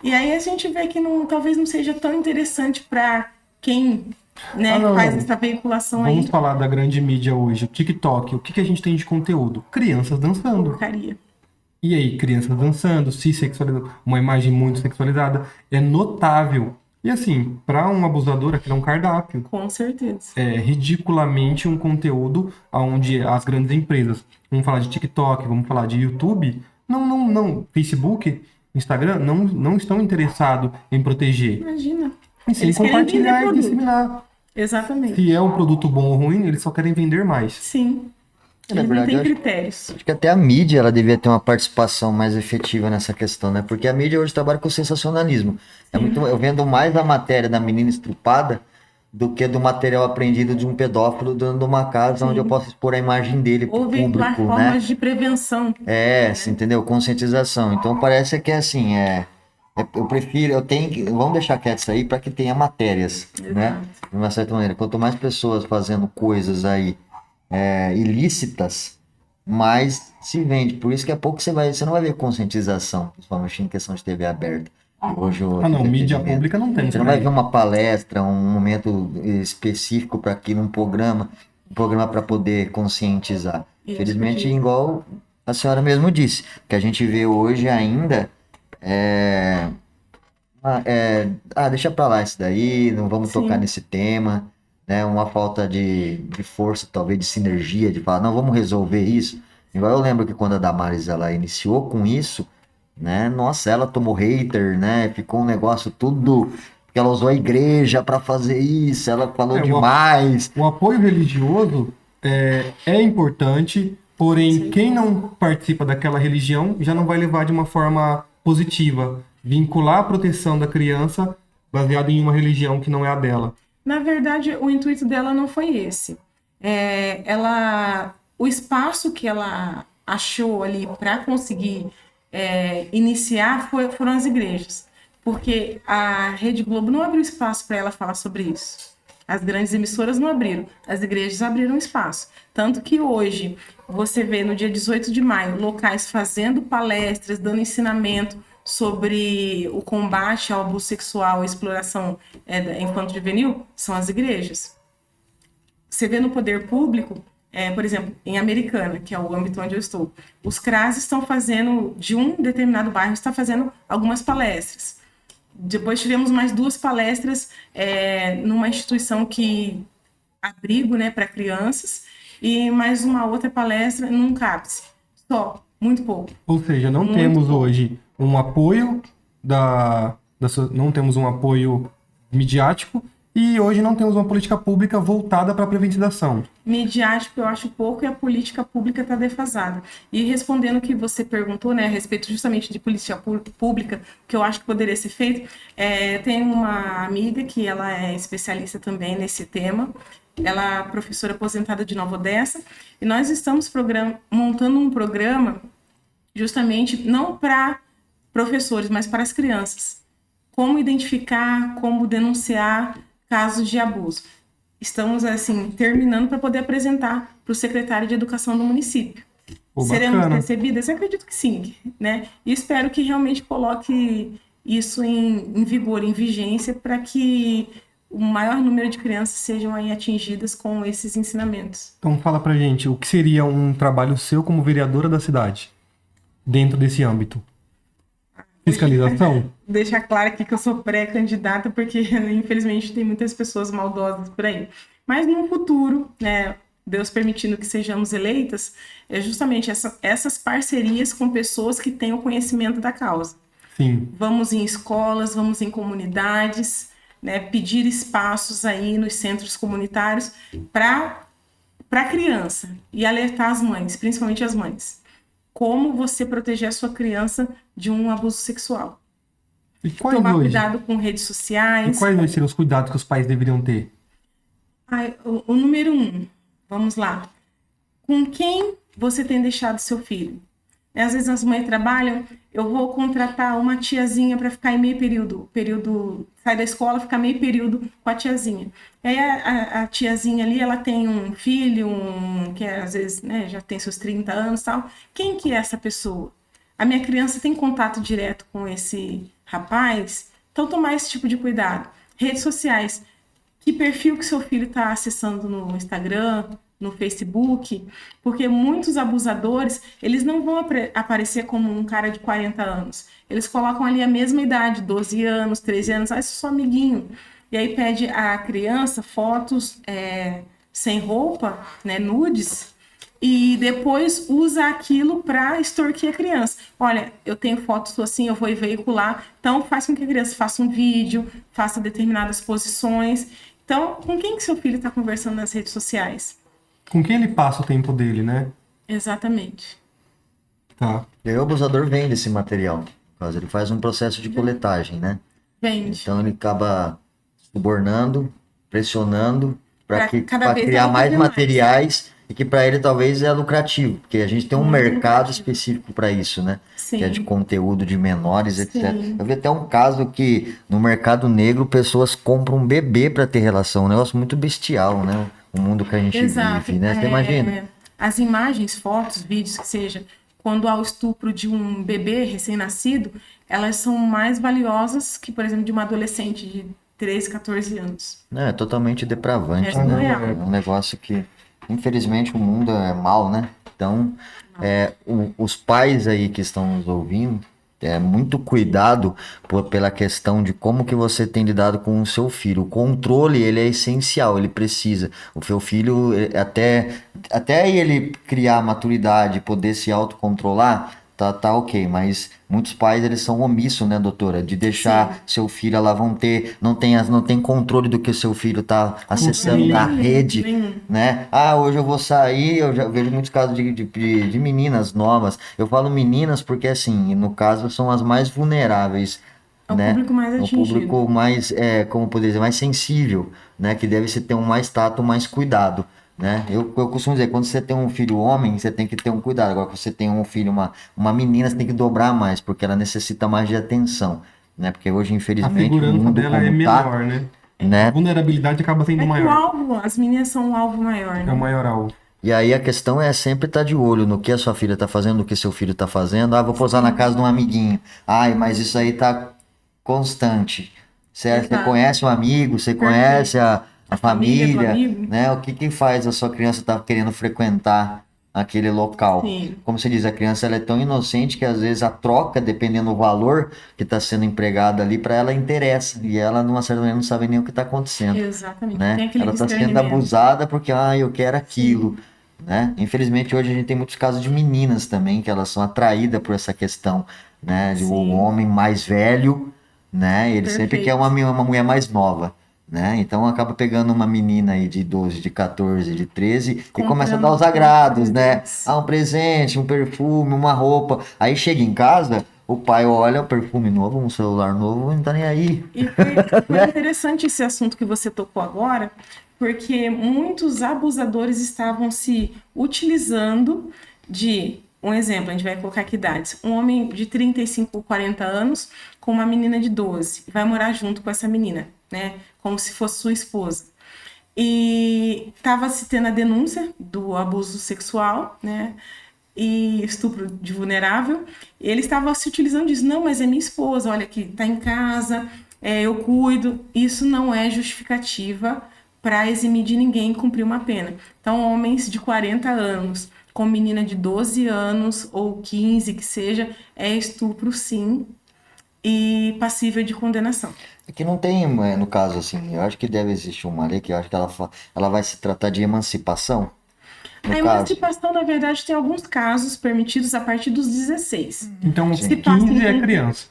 E aí a gente vê que talvez não seja tão interessante para quem, né, faz essa veiculação aí. Vamos falar da grande mídia hoje, o TikTok. O que a gente tem de conteúdo? Crianças dançando. Porcaria. E aí, crianças dançando, se sexualizando, uma imagem muito sexualizada, é notável. E assim, para um abusador, aquilo é um cardápio. Com certeza. É ridiculamente um conteúdo onde as grandes empresas, vamos falar de TikTok, vamos falar de YouTube, não, Facebook, Instagram, não estão interessados em proteger. Imagina. E sim, Eles querem compartilhar vender e disseminar. Exatamente. Se é um produto bom ou ruim, eles só querem vender mais. Sim. Na Eles não verdade, têm eu acho- critérios. Acho que até a mídia ela devia ter uma participação mais efetiva nessa questão, né? Porque a mídia hoje trabalha com sensacionalismo. Eu vendo mais a matéria da menina estrupada do que do material apreendido de um pedófilo dentro de uma casa onde eu posso expor a imagem dele para Ou o veicular público, formas né? de prevenção. Você entendeu? Conscientização. Então parece que é assim, eu prefiro, vamos deixar quieto isso aí para que tenha matérias, né? De uma certa maneira. Quanto mais pessoas fazendo coisas aí ilícitas, mais se vende. Por isso que a pouco você não vai ver conscientização, principalmente em questão de TV aberta. Hoje, Mídia pública não tem. você não vai ver uma palestra, um momento específico para aquilo, um programa para poder conscientizar. Isso, Infelizmente, isso. igual a senhora mesmo disse, que a gente vê hoje ainda deixa pra lá isso daí, não vamos Sim. tocar nesse tema, né? Uma falta de força, talvez de sinergia, de falar, não, vamos resolver isso. Igual eu lembro que quando a Damares ela iniciou com isso, né? Nossa, ela tomou hater, né? Ficou um negócio tudo. Porque ela usou a igreja pra fazer isso, ela falou demais. O apoio religioso é importante, porém, quem não participa daquela religião já não vai levar de uma forma positiva. Vincular a proteção da criança baseada em uma religião que não é a dela. Na verdade, o intuito dela não foi esse. O espaço que ela achou ali para conseguir iniciar foram as igrejas. Porque a Rede Globo não abriu espaço para ela falar sobre isso. As grandes emissoras não abriram, as igrejas abriram espaço. Tanto que hoje, você vê no dia 18 de maio, locais fazendo palestras, dando ensinamento sobre o combate ao abuso sexual, à exploração infanto-juvenil, são as igrejas. Você vê no poder público, por exemplo, em Americana, que é o âmbito onde eu estou, os CRAS estão fazendo, de um determinado bairro, está fazendo algumas palestras. Depois tivemos mais 2 palestras numa instituição que abrigo, né, para crianças, e mais uma outra palestra num CAPS. Só, muito pouco. Ou seja, não temos hoje um apoio não temos um apoio midiático e hoje não temos uma política pública voltada para a preventização. Midiático eu acho pouco e a política pública está defasada. E respondendo o que você perguntou, né, a respeito justamente de política pública, que eu acho que poderia ser feito, tem uma amiga que ela é especialista também nesse tema, ela é professora aposentada de Nova Odessa, e nós estamos montando um programa justamente não para professores, mas para as crianças. Como identificar, como denunciar casos de abuso. Estamos, assim, terminando para poder apresentar para o secretário de Educação do município. Seremos recebidas? Eu acredito que sim, né? E espero que realmente coloque isso em vigor, em vigência, para que o maior número de crianças sejam aí atingidas com esses ensinamentos. Então fala pra gente, o que seria um trabalho seu como vereadora da cidade, dentro desse âmbito? Fiscalização? Deixar claro aqui que eu sou pré-candidata, porque infelizmente tem muitas pessoas maldosas por aí. Mas no futuro, né, Deus permitindo que sejamos eleitas, é justamente essas parcerias com pessoas que tenham conhecimento da causa. Sim. Vamos em escolas, vamos em comunidades, né, pedir espaços aí nos centros comunitários para a criança e alertar as mães, principalmente as mães. como você proteger a sua criança de um abuso sexual. E quais Tomar hoje? cuidado com redes E sociais. quais hoje seriam os cuidados que os pais deveriam ter? O número 1, vamos lá. Com quem você tem deixado seu filho? Às vezes as mães trabalham, eu vou contratar uma tiazinha para ficar em meio período, sai da escola, ficar meio período com a tiazinha. E aí a tiazinha ali, ela tem um filho, que às vezes, né, já tem seus 30 anos e tal. Quem que é essa pessoa? A minha criança tem contato direto com esse rapaz? Então tomar esse tipo de cuidado. Redes sociais. Que perfil que seu filho está acessando no Instagram, no Facebook, porque muitos abusadores, eles não vão aparecer como um cara de 40 anos. Eles colocam ali a mesma idade, 12 anos, 13 anos, ah, isso é só amiguinho. E aí pede à criança fotos sem roupa, né, nudes, e depois usa aquilo para extorquir a criança. Olha, eu tenho fotos assim, eu vou veicular, então faz com que a criança faça um vídeo, faça determinadas posições. Então, com quem que seu filho está conversando nas redes sociais? Com quem ele passa o tempo dele, né? Exatamente. Tá. E aí o abusador vende esse material. No caso, ele faz um processo de coletagem, né? Vende. Então ele acaba subornando, pressionando Pra para cada vez criar ela mais vender mais. materiais e que para ele talvez é lucrativo, porque a gente tem um Muito mercado lucrativo. específico para isso, né? Sim. Que é de conteúdo de menores, etc. Sim. Eu vi até um caso que no mercado negro pessoas compram um bebê para ter relação, um negócio muito bestial, né? O mundo que a gente Exato. vive, né? Você imagina? As imagens, fotos, vídeos, que seja, quando há o estupro de um bebê recém-nascido, elas são mais valiosas que, por exemplo, de uma adolescente de 13, 14 anos. É totalmente depravante, É surreal. né? É um negócio que, infelizmente, o mundo é mal, né? Então, os pais aí que estão nos ouvindo, muito cuidado pela questão de como que você tem lidado com o seu filho. O controle, ele é essencial, ele precisa. O seu filho, até ele criar maturidade, poder se autocontrolar, tá ok, mas muitos pais eles são omissos, né, doutora? De deixar seu filho, lá não tem controle do que o seu filho tá acessando na rede, Nenhum. né? Hoje eu vou sair, eu já vejo muitos casos de meninas novas. Eu falo meninas porque, assim, no caso, são as mais vulneráveis, É o né? público mais O atingido. público mais, como poderia dizer, mais sensível, né? Que deve se ter um mais tato, mais cuidado. Né? Eu costumo dizer, quando você tem um filho homem, você tem que ter um cuidado. Agora, quando você tem um filho, uma menina, você tem que dobrar mais, porque ela necessita mais de atenção, né? Porque hoje, A infelizmente, o segurança mundo dela como é tá, menor, né? A né? vulnerabilidade acaba sendo É que o maior. alvo, as meninas são um alvo maior, É né? o maior alvo. E aí a questão é sempre estar de olho no que a sua filha tá fazendo, no que seu filho tá fazendo. Vou posar na casa de um amiguinho. Mas isso aí tá constante, certo? Você Exato. conhece um amigo, você Perfeito. conhece a família do família, amigo. né? O que faz a sua criança estar querendo frequentar aquele local? Sim. Como você diz, a criança ela é tão inocente que às vezes a troca, dependendo do valor que está sendo empregado ali, para ela interessa. E ela, numa certa maneira, não sabe nem o que está acontecendo. Exatamente. Né? Tem aquele Ela está sendo discernimento. abusada porque, eu quero aquilo. Né? Infelizmente, hoje a gente tem muitos casos de meninas também, que elas são atraídas por essa questão, né? De um Sim. homem mais velho, né? Ele sempre Perfeito. quer uma mulher mais nova. Né? Então acaba pegando uma menina aí de 12, de 14, de 13 e Comprando começa a dar os agrados, né? presentes. Um presente, um perfume, uma roupa. Aí chega em casa, o pai olha o perfume novo, um celular novo, não tá nem aí. E foi interessante esse assunto que você tocou agora, porque muitos abusadores estavam se utilizando de, um exemplo, a gente vai colocar aqui idades, um homem de 35, 40 anos com uma menina de 12, vai morar junto com essa menina, né, como se fosse sua esposa. E estava se tendo a denúncia do abuso sexual, né, e estupro de vulnerável, e ele estava se utilizando disso, não, mas é minha esposa, olha aqui, tá em casa, eu cuido. Isso não é justificativa para eximir de ninguém cumprir uma pena. Então, homens de 40 anos com menina de 12 anos ou 15, que seja, é estupro sim, e passível de condenação. Aqui não tem, no caso assim, eu acho que deve existir uma lei que eu acho que ela vai se tratar de emancipação. No A caso, emancipação, na verdade, tem alguns casos permitidos a partir dos 16. Então, Se passa 15 é em- criança.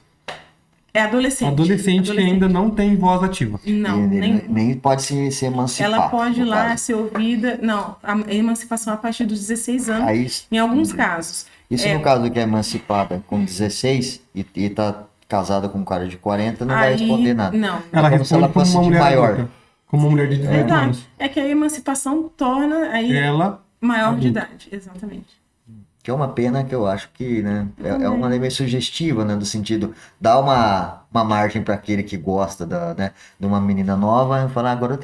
É adolescente. Adolescente que ainda não tem voz ativa. Não, ele nem. nem pode se emancipar. Ela pode ir no lá caso. ser ouvida. Não, a emancipação é a partir dos 16 anos, Aí, em alguns casos. E se no caso que é emancipada com 16 e tá casada com um cara de 40, não vai Aí, responder nada. não. Ela Como se ela responde como fosse uma de mulher maior. adulta. Como uma mulher de 18 Exato. anos. É que a emancipação torna aí Ela, maior de adulta. idade. Exatamente. Que é uma pena que eu acho que, né, é uma lei meio sugestiva, né, do sentido, dá uma margem para aquele que gosta né, de uma menina nova, falar, agora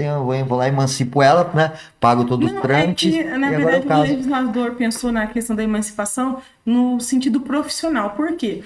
vou lá, emancipo ela, né, pago todos os Não, é trâmites, que, na e agora eu verdade, o caso. legislador pensou na questão da emancipação no sentido profissional. Por quê?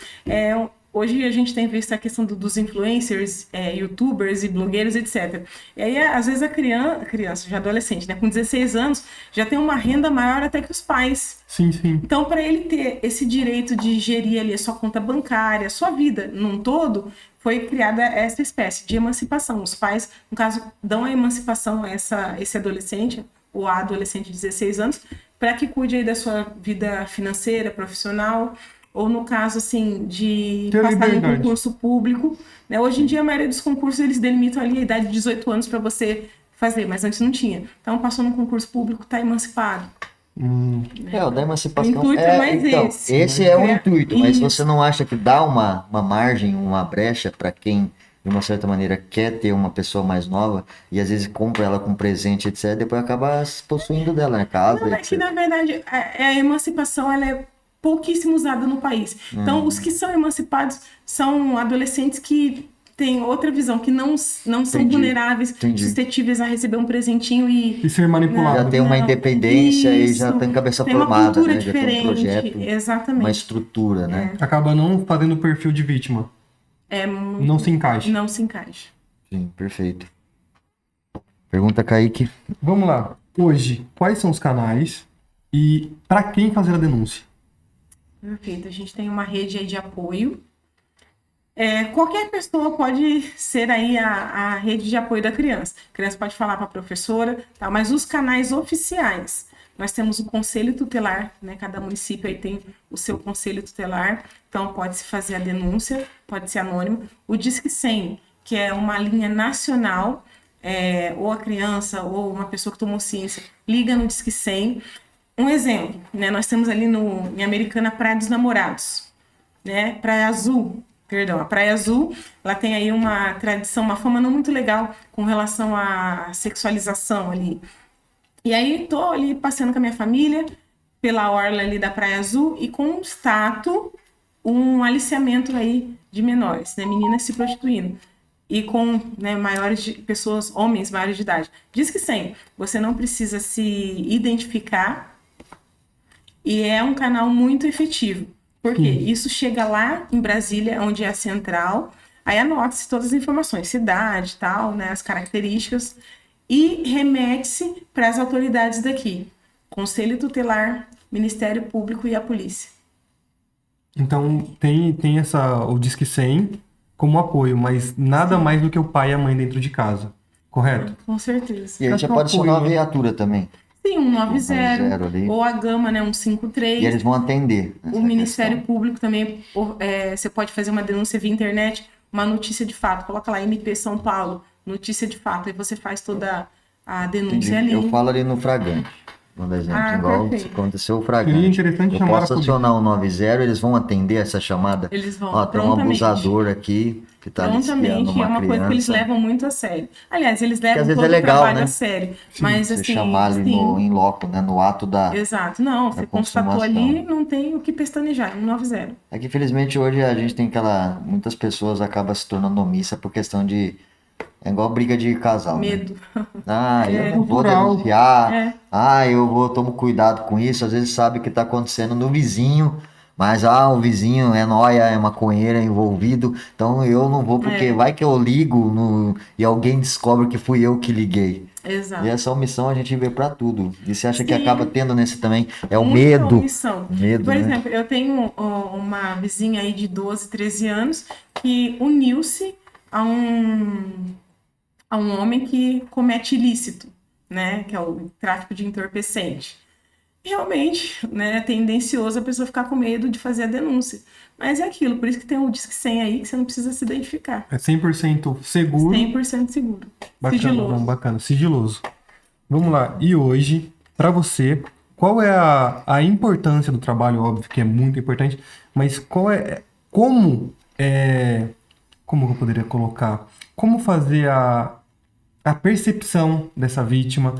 Hoje a gente tem visto a questão dos influencers, youtubers e blogueiros, etc. E aí, às vezes, a criança, já adolescente, né, com 16 anos, já tem uma renda maior até que os pais. Sim, sim. Então, para ele ter esse direito de gerir ali a sua conta bancária, a sua vida num todo, foi criada essa espécie de emancipação. Os pais, no caso, dão a emancipação a esse adolescente, ou a adolescente de 16 anos, para que cuide aí da sua vida financeira, profissional, ou no caso, assim, de Ter passar num liberdade. concurso público. Né? Hoje em dia, a maioria dos concursos, eles delimitam ali a idade de 18 anos para você fazer, mas antes não tinha. Então, passou num concurso público, está emancipado. O da emancipação. O intuito é mais esse. Esse é o intuito, mas isso. você não acha que dá uma margem, uma brecha para quem, de uma certa maneira, quer ter uma pessoa mais nova e às vezes compra ela com presente, etc., depois acaba se possuindo dela, né? Casa, Não, é que, etc. na verdade, a emancipação ela é pouquíssimo usada no país. Então, os que são emancipados são adolescentes que têm outra visão, que não são Entendi, vulneráveis, entendi. suscetíveis a receber um presentinho e E ser manipulado. Já tem uma Não, independência e já isso. tem cabeça tem uma formada, cultura né? Já tem um diferente, projeto, exatamente. uma estrutura, né? Acaba não fazendo o perfil de vítima. Não se encaixa. Não se encaixa. Sim, perfeito. Pergunta, Kaique. Vamos lá. Hoje, quais são os canais e para quem fazer a denúncia? Perfeito. A gente tem uma rede aí de apoio. Qualquer pessoa pode ser aí a rede de apoio da criança. A criança pode falar para a professora, tá? Mas os canais oficiais, nós temos o conselho tutelar, né? Cada município aí tem o seu conselho tutelar, então pode-se fazer a denúncia, pode ser anônimo. O Disque 100, que é uma linha nacional, ou a criança ou uma pessoa que tomou ciência, liga no Disque 100. Um exemplo, né? Nós temos ali em Americana a Praia dos Namorados, né? Praia Azul. Perdão, a Praia Azul, ela tem aí uma tradição, uma fama não muito legal com relação à sexualização ali. E aí tô ali passeando com a minha família pela orla ali da Praia Azul e constato um aliciamento aí de menores, né, meninas se prostituindo e com, né, pessoas, homens maiores de idade. Diz que sim, você não precisa se identificar e é um canal muito efetivo. Porque isso chega lá em Brasília, onde é a central, aí anota-se todas as informações, cidade, tal, né, as características, e remete-se para as autoridades daqui, Conselho Tutelar, Ministério Público e a polícia. Então, tem o Disque 100 como apoio, mas nada mais do que o pai e a mãe dentro de casa, correto? Com certeza. E aí já pode ser uma viatura também. Sim, 190, 190 ali. ou a gama, né, 153. E eles vão atender. O Ministério Público também, você pode fazer uma denúncia via internet, uma notícia de fato, coloca lá MP São Paulo, notícia de fato, aí você faz toda a denúncia ali. Eu falo ali no Fragante, quando a gente, igual perfeito. aconteceu o Seria Fragante. interessante Eu chamar posso a polícia. acionar o 90, eles vão atender essa chamada. Eles vão, Ó, tem um prontamente. abusador aqui que tá aliciando Prontamente, uma é uma coisa que eles criança. levam muito a sério. Aliás, eles levam às vezes todo é legal, o trabalho né? a sério. Sim, Mas Você assim, chamar ali sim, em loco, né? No ato da... exato. Não, você constatou consumação. ali, não tem o que pestanejar, 190. É que infelizmente hoje a gente tem muitas pessoas acabam se tornando omissa por questão de... É igual briga de casal, né? Medo. Ah, eu não vou cultural. denunciar. É. Ah, tomo cuidado com isso. Às vezes sabe o que tá acontecendo no vizinho, mas o vizinho é nóia, é maconheiro, é envolvido. Então eu não vou, porque vai que eu ligo e alguém descobre que fui eu que liguei. Exato. E essa omissão a gente vê pra tudo. E você acha que Sim. acaba tendo nesse também? É o Muita medo. omissão. O medo, Por né? exemplo, eu tenho uma vizinha aí de 12, 13 anos que uniu-se a um homem que comete ilícito, né? Que é o tráfico de entorpecente. Realmente, né, é tendencioso a pessoa ficar com medo de fazer a denúncia. Mas é aquilo, por isso que tem o Disque 100 aí, que você não precisa se identificar. É 100% seguro. 100% seguro. Bacana, Sigiloso. não, bacana, sigiloso. Vamos lá. E hoje, para você qual é a importância do trabalho? Óbvio que é muito importante, mas como que eu poderia colocar? Como fazer a percepção dessa vítima,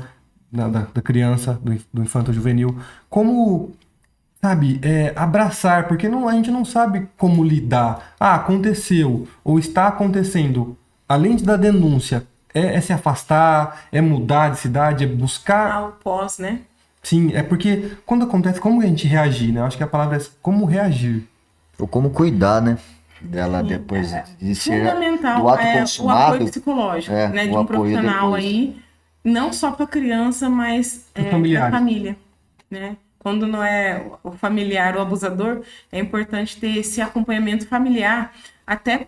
da criança, do infanto juvenil, como, sabe, abraçar, porque a gente não sabe como lidar. Ah, aconteceu, ou está acontecendo. Além da denúncia, é se afastar, é mudar de cidade, é buscar. Ao pós, né? Sim, é porque quando acontece, como a gente reagir, né? Eu acho que a palavra é como reagir. Ou como cuidar, né? Dela depois de ser Fundamental do ato é o consumado. apoio psicológico, né, de o um apoio profissional depois. aí, não só para a criança, mas Os para a familiares. família, né? Quando não é o familiar o abusador, é importante ter esse acompanhamento familiar, até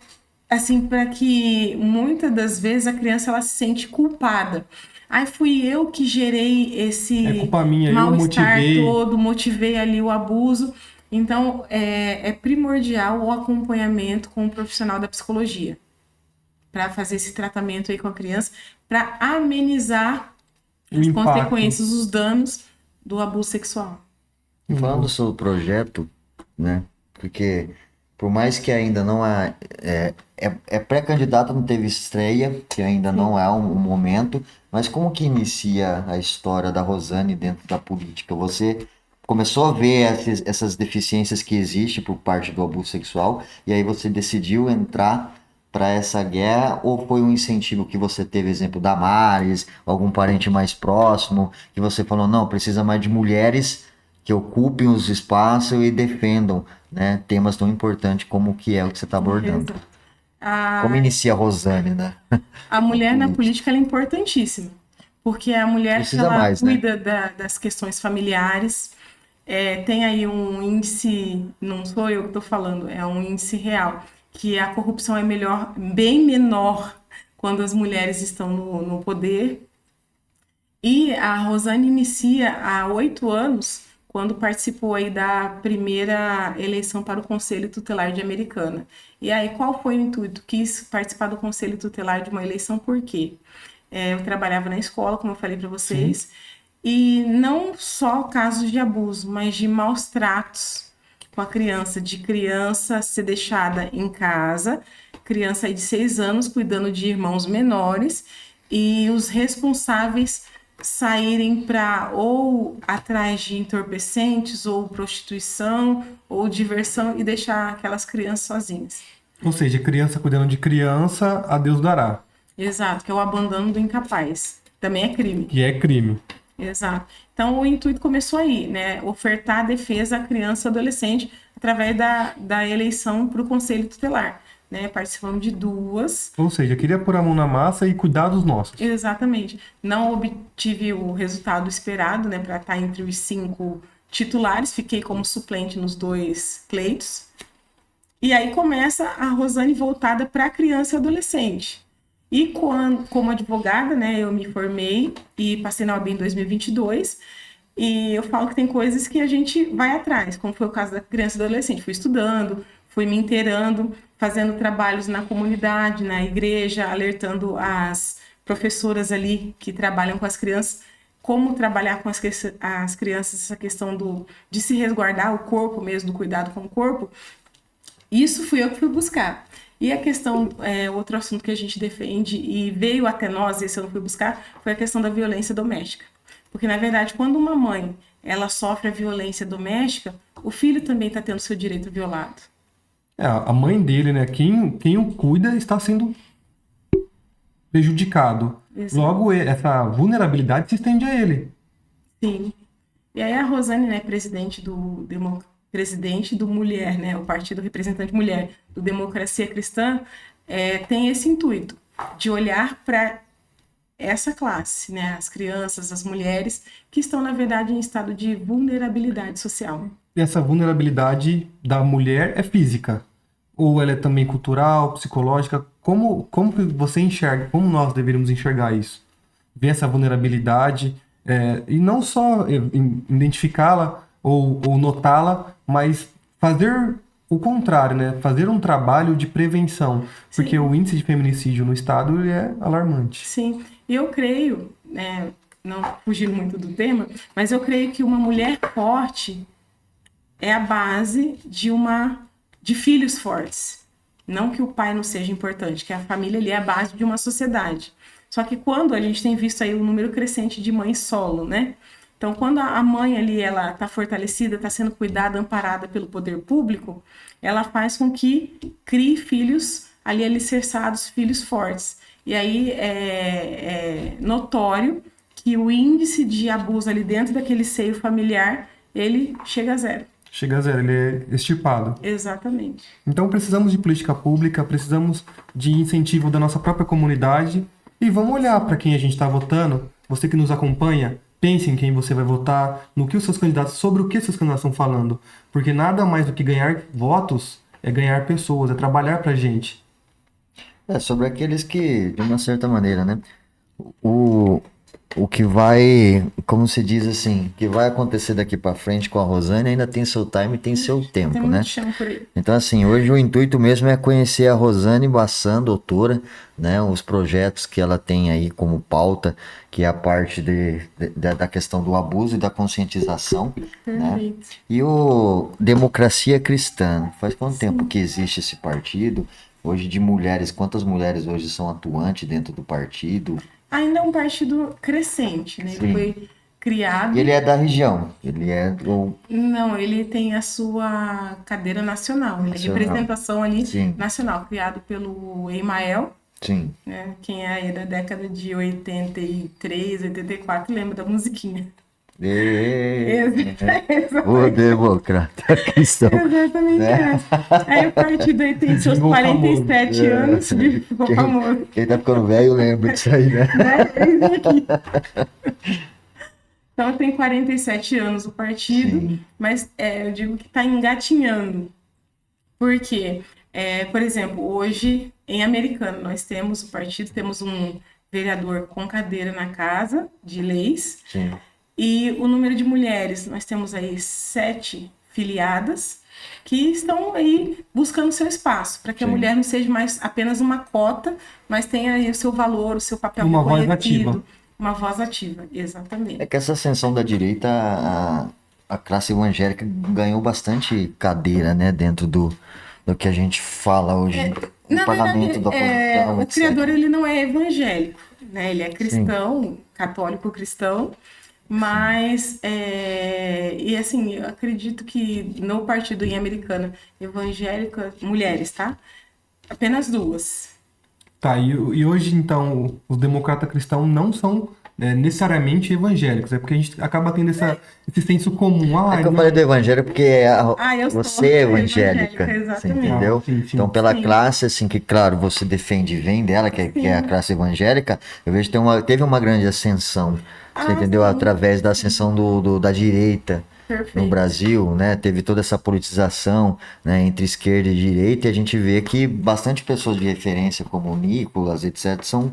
assim para que muitas das vezes a criança ela se sente culpada. Aí fui eu que gerei É esse culpa minha, eu mal-estar motivei. todo, motivei ali o abuso. Então, é primordial o acompanhamento com o profissional da psicologia para fazer esse tratamento aí com a criança, para amenizar O as impacto. consequências, os danos do abuso sexual. Falando do seu projeto, né? Porque por mais que ainda não é pré-candidato, não teve estreia, que ainda não é um momento, mas como que inicia a história da Rosane dentro da política? Você começou a ver essas deficiências que existem por parte do abuso sexual, e aí você decidiu entrar para essa guerra, ou foi um incentivo que você teve, exemplo, da Maris, algum parente mais próximo, que você falou, não, precisa mais de mulheres que ocupem os espaços e defendam, né, temas tão importantes como o que é o que você está abordando. Exato. A, Como inicia a Rosane, né? a mulher na política ela é importantíssima, porque é a mulher que Precisa ela mais, né? cuida das questões familiares. Tem aí um índice, não sou eu que estou falando, é um índice real, que a corrupção é bem menor quando as mulheres estão no poder. E a Rosane inicia há 8 anos, quando participou aí da primeira eleição para o Conselho Tutelar de Americana. E aí, qual foi o intuito? Quis participar do Conselho Tutelar de uma eleição, por quê? Eu trabalhava na escola, como eu falei para vocês, Sim. e não só casos de abuso, mas de maus tratos com a criança, de criança ser deixada em casa, criança aí de 6 anos cuidando de irmãos menores, e os responsáveis saírem para ou atrás de entorpecentes, ou prostituição, ou diversão, e deixar aquelas crianças sozinhas. Ou seja, criança cuidando de criança, a Deus dará. Exato, que é o abandono do incapaz. Também é crime. Que é crime. Exato. Então, o intuito começou aí, né? Ofertar a defesa à criança e adolescente através da eleição para o Conselho Tutelar, né? Participamos de 2. Ou seja, queria pôr a mão na massa e cuidar dos nossos. Exatamente. Não obtive o resultado esperado, né? Para estar entre os 5 titulares. Fiquei como suplente nos 2 pleitos. E aí começa a Rosane voltada para a criança e adolescente. E como advogada, né, eu me formei e passei na OAB em 2022. E eu falo que tem coisas que a gente vai atrás, como foi o caso da criança e adolescente. Fui estudando, fui me inteirando, fazendo trabalhos na comunidade, na igreja, alertando as professoras ali que trabalham com as crianças, como trabalhar com as crianças, essa questão de se resguardar o corpo mesmo, do cuidado com o corpo. Isso fui eu que fui buscar. E a questão, outro assunto que a gente defende e veio até nós, esse eu não fui buscar, foi a questão da violência doméstica. Porque, na verdade, quando uma mãe ela sofre a violência doméstica, o filho também está tendo seu direito violado. A mãe dele, né? Quem o cuida está sendo prejudicado. Exato. Logo, essa vulnerabilidade se estende a ele. Sim. E aí a Rosane, né, presidente do Mulher, né, o Partido Representante Mulher do Democracia Cristã, tem esse intuito de olhar para essa classe, né, as crianças, as mulheres que estão, na verdade, em estado de vulnerabilidade social. E essa vulnerabilidade da mulher é física? Ou ela é também cultural, psicológica? Como que você enxerga, como nós deveríamos enxergar isso? Ver essa vulnerabilidade e não só identificá-la ou notá-la, mas fazer o contrário, né? Fazer um trabalho de prevenção. Porque Sim. o índice de feminicídio no estado ele é alarmante. Sim, e eu creio, né, não fugindo muito do tema, mas eu creio que uma mulher forte é a base de filhos fortes. Não que o pai não seja importante, que a família ali é a base de uma sociedade. Só que quando a gente tem visto aí o número crescente de mães solo, né? Então, quando a mãe ali, ela está fortalecida, está sendo cuidada, amparada pelo poder público, ela faz com que crie filhos ali alicerçados, filhos fortes. E aí é notório que o índice de abuso ali dentro daquele seio familiar, ele chega a zero. Chega a zero, ele é extirpado. Exatamente. Então precisamos de política pública, precisamos de incentivo da nossa própria comunidade e vamos olhar para quem a gente está votando. Você que nos acompanha, pense em quem você vai votar, no que os seus candidatos, sobre o que seus candidatos estão falando, porque nada mais do que ganhar votos é ganhar pessoas, é trabalhar para a gente. Sobre aqueles que, de uma certa maneira, né? O que vai, como se diz assim, que vai acontecer daqui pra frente com a Rosane ainda tem seu time e tem seu tempo, Tem né? muito chão por aí. Então, assim, hoje o intuito mesmo é conhecer a Rosane Bassan, doutora, né? Os projetos que ela tem aí como pauta, que é a parte da questão do abuso e da conscientização, né? Perfeito. E o Democracia Cristã, faz quanto tempo que existe esse partido? Hoje de mulheres, quantas mulheres hoje são atuantes dentro do partido? Ainda é um partido crescente, né? Sim. Ele foi criado... E ele é da região, ele é do... Não, ele tem a sua cadeira nacional, né? Nacional. Representação ali Sim. nacional, criado pelo Emael, Sim. né? Quem é aí da década de 83, 84, lembra da musiquinha. O democrata cristão. Exatamente essa. Aí o partido aí tem seus Ficou 47 famoso. anos, ficou famoso. Quem tá ficando velho lembra disso aí, né? Né? É isso aqui. Então tem 47 anos o partido, Sim. mas eu digo que está engatinhando. Por quê? Por exemplo, hoje em Americana nós temos o partido, temos um vereador com cadeira na casa de leis. Sim. E o número de mulheres, nós temos aí 7 filiadas que estão aí buscando seu espaço, para que a Sim. mulher não seja mais apenas uma cota, mas tenha aí o seu valor, o seu papel Uma voz reconhecido. ativa. Uma voz ativa, exatamente. É que essa ascensão da direita, a classe evangélica ganhou bastante cadeira, né? Dentro do que a gente fala hoje no Na parlamento da verdade, oposição, o etc. criador ele não é evangélico, né? Ele é cristão, católico cristão, mas e assim, eu acredito que no partido em Americana evangélica, mulheres, tá? Apenas 2. Tá, e hoje, então, os democratas cristãos não são necessariamente evangélicos, é porque a gente acaba tendo esse senso comum. É que eu falei do evangelho porque eu sou você é evangélica, evangélica, você exatamente. entendeu? Sim, sim. Então, pela Sim. classe, assim, que claro, você defende e vem dela, que é a classe evangélica, eu vejo que teve uma grande ascensão, você entendeu? Sim. Através da ascensão da direita. Perfeito. No Brasil, né, teve toda essa politização, né, entre esquerda e direita, e a gente vê que bastante pessoas de referência, como o Nicolas, etc., são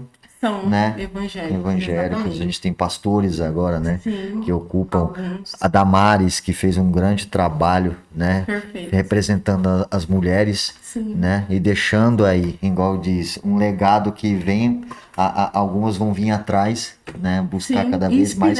né, evangélicos. exatamente. A gente tem pastores agora, né, Sim, que ocupam. alguns. A Damares, que fez um grande trabalho, né, Perfeito. representando as mulheres, Sim. né, e deixando aí, igual diz, um legado que vem, algumas vão vir atrás, né, buscar Sim, cada vez mais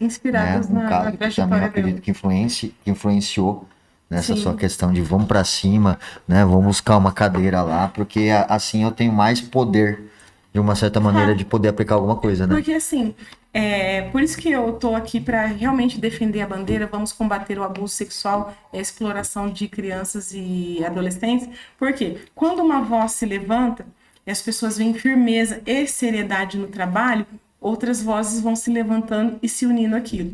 inspiradas né, um na caso que também eu trajetória acredito dela. que influenciou nessa Sim. sua questão de vamos para cima, né, vamos buscar uma cadeira lá, porque assim eu tenho mais poder, de uma certa maneira, de poder aplicar alguma coisa, né? Porque assim, por isso que eu tô aqui para realmente defender a bandeira, vamos combater o abuso sexual e a exploração de crianças e adolescentes, porque quando uma voz se levanta e as pessoas veem firmeza e seriedade no trabalho, outras vozes vão se levantando e se unindo àquilo,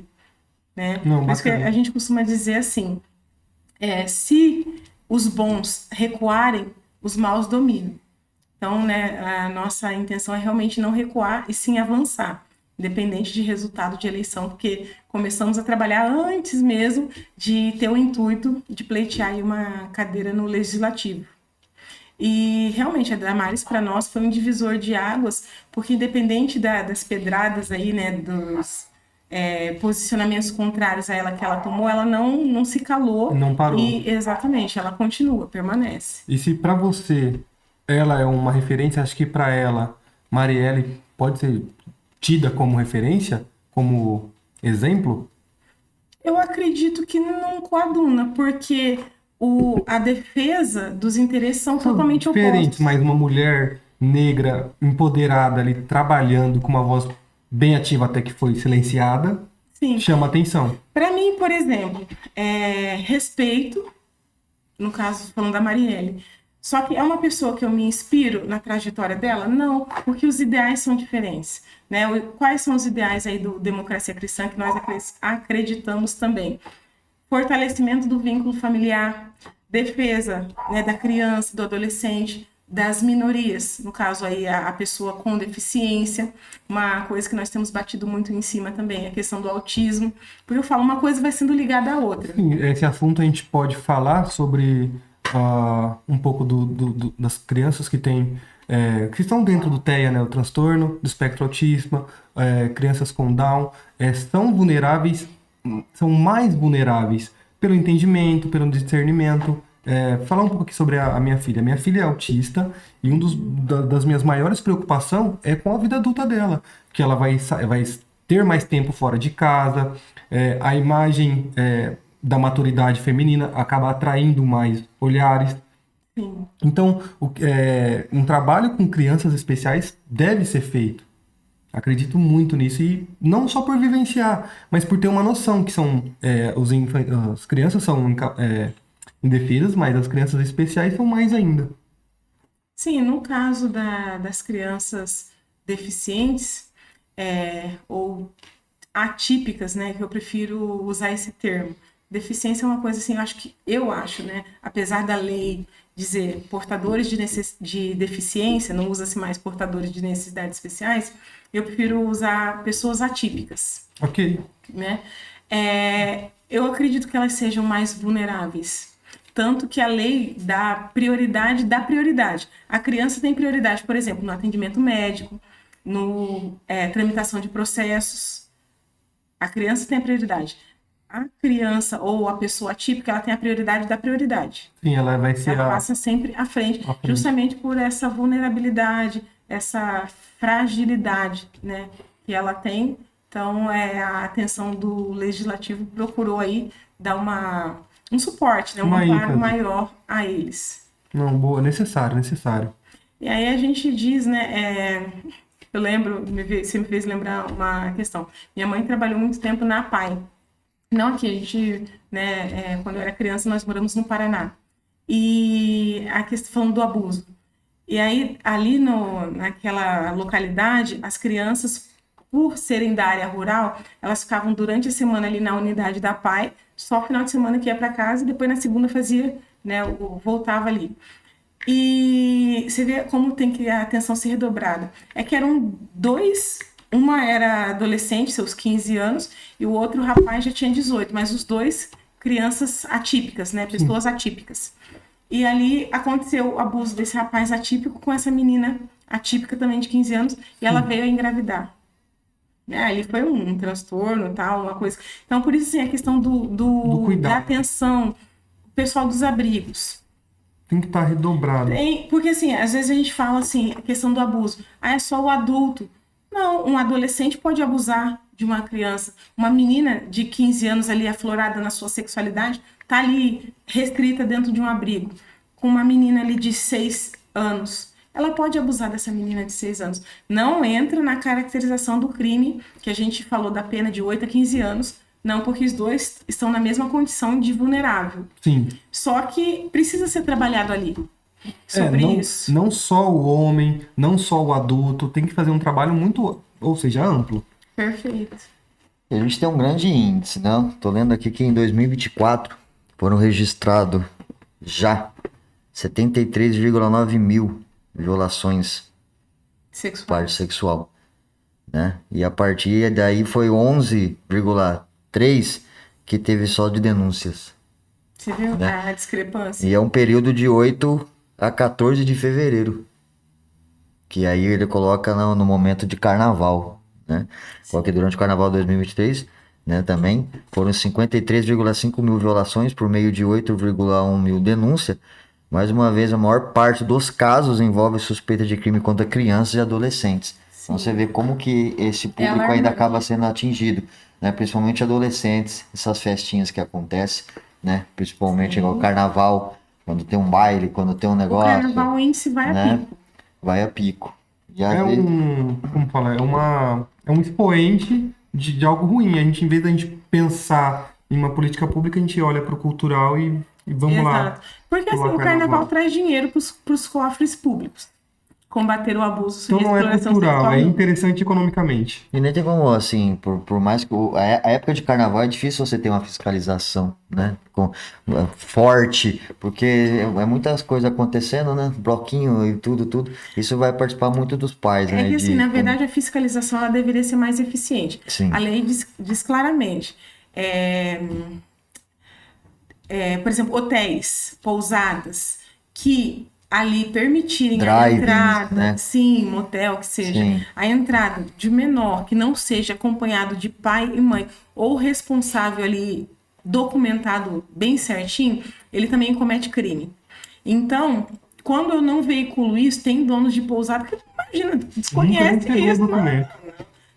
né? Não, Por isso que bacana. a gente costuma dizer assim, se os bons recuarem, os maus dominam. Então, né, a nossa intenção é realmente não recuar e sim avançar, independente de resultado de eleição, porque começamos a trabalhar antes mesmo de ter o intuito de pleitear aí uma cadeira no Legislativo. E realmente a Damares para nós foi um divisor de águas, porque independente das pedradas aí, né, dos posicionamentos contrários a ela que ela tomou, ela não se calou. Não parou. E exatamente, ela continua, permanece. E se para você ela é uma referência, acho que para ela, Marielle pode ser tida como referência, como exemplo? Eu acredito que não coaduna, porque a defesa dos interesses são totalmente Diferentes, opostos. mas uma mulher negra empoderada ali trabalhando com uma voz bem ativa até que foi silenciada Sim. chama atenção. Para mim, por exemplo, respeito, no caso falando da Marielle. Só que é uma pessoa que eu me inspiro na trajetória dela? Não, porque os ideais são diferentes. Né? Quais são os ideais aí do Democracia Cristã que nós acreditamos também? Fortalecimento do vínculo familiar, defesa, né, da criança, do adolescente, das minorias, no caso aí a pessoa com deficiência, uma coisa que nós temos batido muito em cima também, a questão do autismo, porque eu falo, uma coisa vai sendo ligada à outra. Sim, esse assunto a gente pode falar sobre um pouco das crianças que que estão dentro do TEA, né, o transtorno do espectro autista, crianças com Down, são vulneráveis, são mais vulneráveis pelo entendimento, pelo discernimento. Falar um pouco aqui sobre a minha filha. Minha filha é autista e das minhas maiores preocupações é com a vida adulta dela, que ela vai ter mais tempo fora de casa, a imagem da maturidade feminina acaba atraindo mais olhares. Sim. Então, um trabalho com crianças especiais deve ser feito. Acredito muito nisso, e não só por vivenciar, mas por ter uma noção que as crianças são indefesas, mas as crianças especiais são mais ainda. Sim, no caso das crianças deficientes ou atípicas, né, que eu prefiro usar esse termo. Deficiência é uma coisa assim, eu acho, né, apesar da lei dizer portadores de deficiência, não usa-se mais portadores de necessidades especiais, eu prefiro usar pessoas atípicas. Ok. Né? Eu acredito que elas sejam mais vulneráveis. Tanto que a lei dá prioridade. A criança tem prioridade, por exemplo, no atendimento médico, tramitação de processos. A criança tem a prioridade. A criança ou a pessoa atípica, ela tem a prioridade da prioridade. Sim, ela vai ser Ela passa sempre à frente, justamente por essa vulnerabilidade, essa fragilidade, né, que ela tem. Então, a atenção do Legislativo procurou aí dar um suporte, né, um amparo maior a eles. Não, boa, necessário. E aí a gente diz, né, eu lembro, você me fez lembrar uma questão. Minha mãe trabalhou muito tempo na APAE. Não aqui, a gente, né, quando eu era criança, nós moramos no Paraná. E a questão falando do abuso. E aí, ali naquela localidade, as crianças, por serem da área rural, elas ficavam durante a semana ali na unidade da APAE, só final de semana que ia para casa, e depois na segunda fazia, né, voltava ali. E você vê como tem que a atenção ser redobrada. É que eram dois. Uma era adolescente, seus 15 anos, e o outro rapaz já tinha 18, mas os dois crianças atípicas, né? Pessoas atípicas. E ali aconteceu o abuso desse rapaz atípico com essa menina atípica também de 15 anos, e ela veio a engravidar. Ali foi um transtorno, tal, uma coisa. Então, por isso, assim, a questão da atenção, o pessoal dos abrigos. Tem que estar redobrado. Porque, assim, às vezes a gente fala assim, a questão do abuso. É só o adulto. Não, um adolescente pode abusar de uma criança. Uma menina de 15 anos ali aflorada na sua sexualidade, tá ali restrita dentro de um abrigo. Com uma menina ali de 6 anos. Ela pode abusar dessa menina de 6 anos. Não entra na caracterização do crime, que a gente falou da pena de 8 a 15 anos. Não, porque os dois estão na mesma condição de vulnerável. Sim. Só que precisa ser trabalhado ali. Sobre isso. Não só o homem, não só o adulto, tem que fazer um trabalho muito, ou seja, amplo. Perfeito. A gente tem um grande índice, né? Tô lendo aqui que em 2024 foram registrados já 73,9 mil violações parte sexual, né? E a partir daí foi 11,3 que teve só de denúncias. Você viu, né? A discrepância? E é um período de 8 a 14 de fevereiro. Que aí ele coloca no momento de carnaval, né? Porque durante o carnaval de 2023, né, também foram 53,5 mil violações por meio de 8,1 mil denúncias. Mais uma vez, a maior parte dos casos envolve suspeita de crime contra crianças e adolescentes. Então você vê como que esse público ainda alarmante. acaba sendo atingido, né? Principalmente adolescentes, essas festinhas que acontecem, né? Principalmente igual o carnaval, quando tem um baile, quando tem um O negócio, carnaval em si vai a né? pico. Vai a pico. E às É vezes, como fala, é um expoente de algo ruim. A gente, em vez da gente pensar em uma política pública, a gente olha para o cultural e vamos lá. Exato. Porque assim, pular o carnaval traz dinheiro para os cofres públicos. Combater o abuso Então e a não é exploração cultural, sexual. é Não. interessante economicamente. e nem tem como, assim, por mais que a época de carnaval é difícil você ter uma fiscalização, né? Forte, porque é muitas coisas acontecendo, né? Bloquinho e tudo. Isso vai participar muito dos pais, É né? que, assim, na verdade, a fiscalização ela deveria ser mais eficiente. Sim. A lei diz claramente. Por exemplo, hotéis, pousadas, que ali permitirem a Drive-ins, entrada, né? sim, motel que seja, Sim. a entrada de menor que não seja acompanhado de pai e mãe, ou responsável ali documentado bem certinho, ele também comete crime. Então, quando eu não veiculo isso, tem donos de pousada que, imagina, Nunca nem desconhece pegou o isso, documento.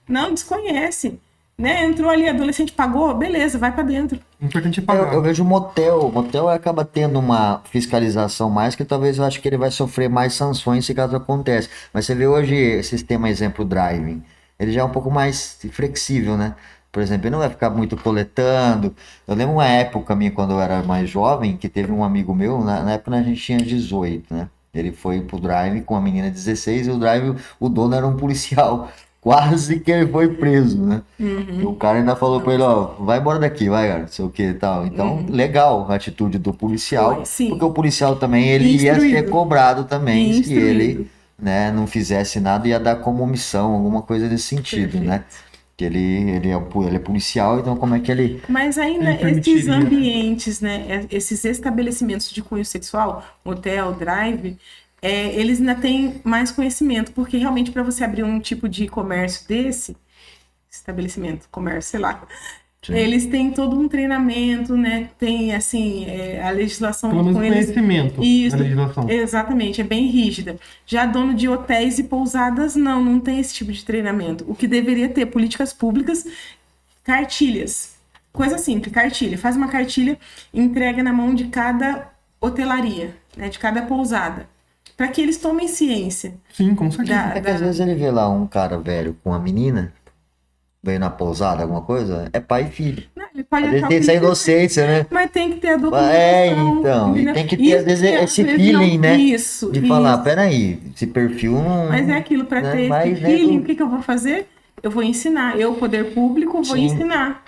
não desconhece. Né? Entrou ali, adolescente pagou, beleza, vai pra dentro. O importante é Eu pagar. vejo motel acaba tendo uma fiscalização mais que talvez eu acho que ele vai sofrer mais sanções se caso aconteça. Mas você vê hoje esse sistema exemplo driving, ele já é um pouco mais flexível, né? Por exemplo, ele não vai ficar muito coletando. Eu lembro uma época minha, quando eu era mais jovem, que teve um amigo meu, na época a gente tinha 18, né? Ele foi pro drive com a menina de 16 e o drive, o dono era um policial. Quase que ele foi preso, né? E o cara ainda falou pra ele, ó, vai embora daqui, vai, cara, não sei o que e tal. Então, legal a atitude do policial, Foi, sim. porque o policial também, ele ia ser Instruído. cobrado também, se Instruído. ele, né, não fizesse nada, ia dar como omissão, alguma coisa nesse sentido, né? Que ele é policial, então como é que ele... Mas ainda Ele permitiria. esses ambientes, né, esses estabelecimentos de cunho sexual, hotel, drive, eles ainda têm mais conhecimento, porque realmente para você abrir um tipo de comércio desse, estabelecimento, comércio, sei lá, Sim. eles têm todo um treinamento, né? Tem assim, a legislação Pelo menos com eles. conhecimento Isso, da legislação. exatamente, é bem rígida. Já dono de hotéis e pousadas, não tem esse tipo de treinamento. O que deveria ter, políticas públicas, cartilhas. Coisa simples, cartilha. Faz uma cartilha, entrega na mão de cada hotelaria, né, de cada pousada, para que eles tomem ciência. Sim, com certeza. É que às vezes ele vê lá um cara velho com uma menina, veio na pousada, alguma coisa, é pai e filho. Não, ele pode Às vezes achar tem o que essa ele quiser, inocência, né? mas tem que ter a documentação. Então, e entendeu? tem que ter, Isso às vezes, que às esse vezes feeling, né? Isso, De isso. falar, peraí, esse perfil não... Mas é aquilo, para né? ter Mas, esse né, feeling, não- o que eu vou fazer? Eu vou ensinar. Eu, poder público, vou Sim. ensinar.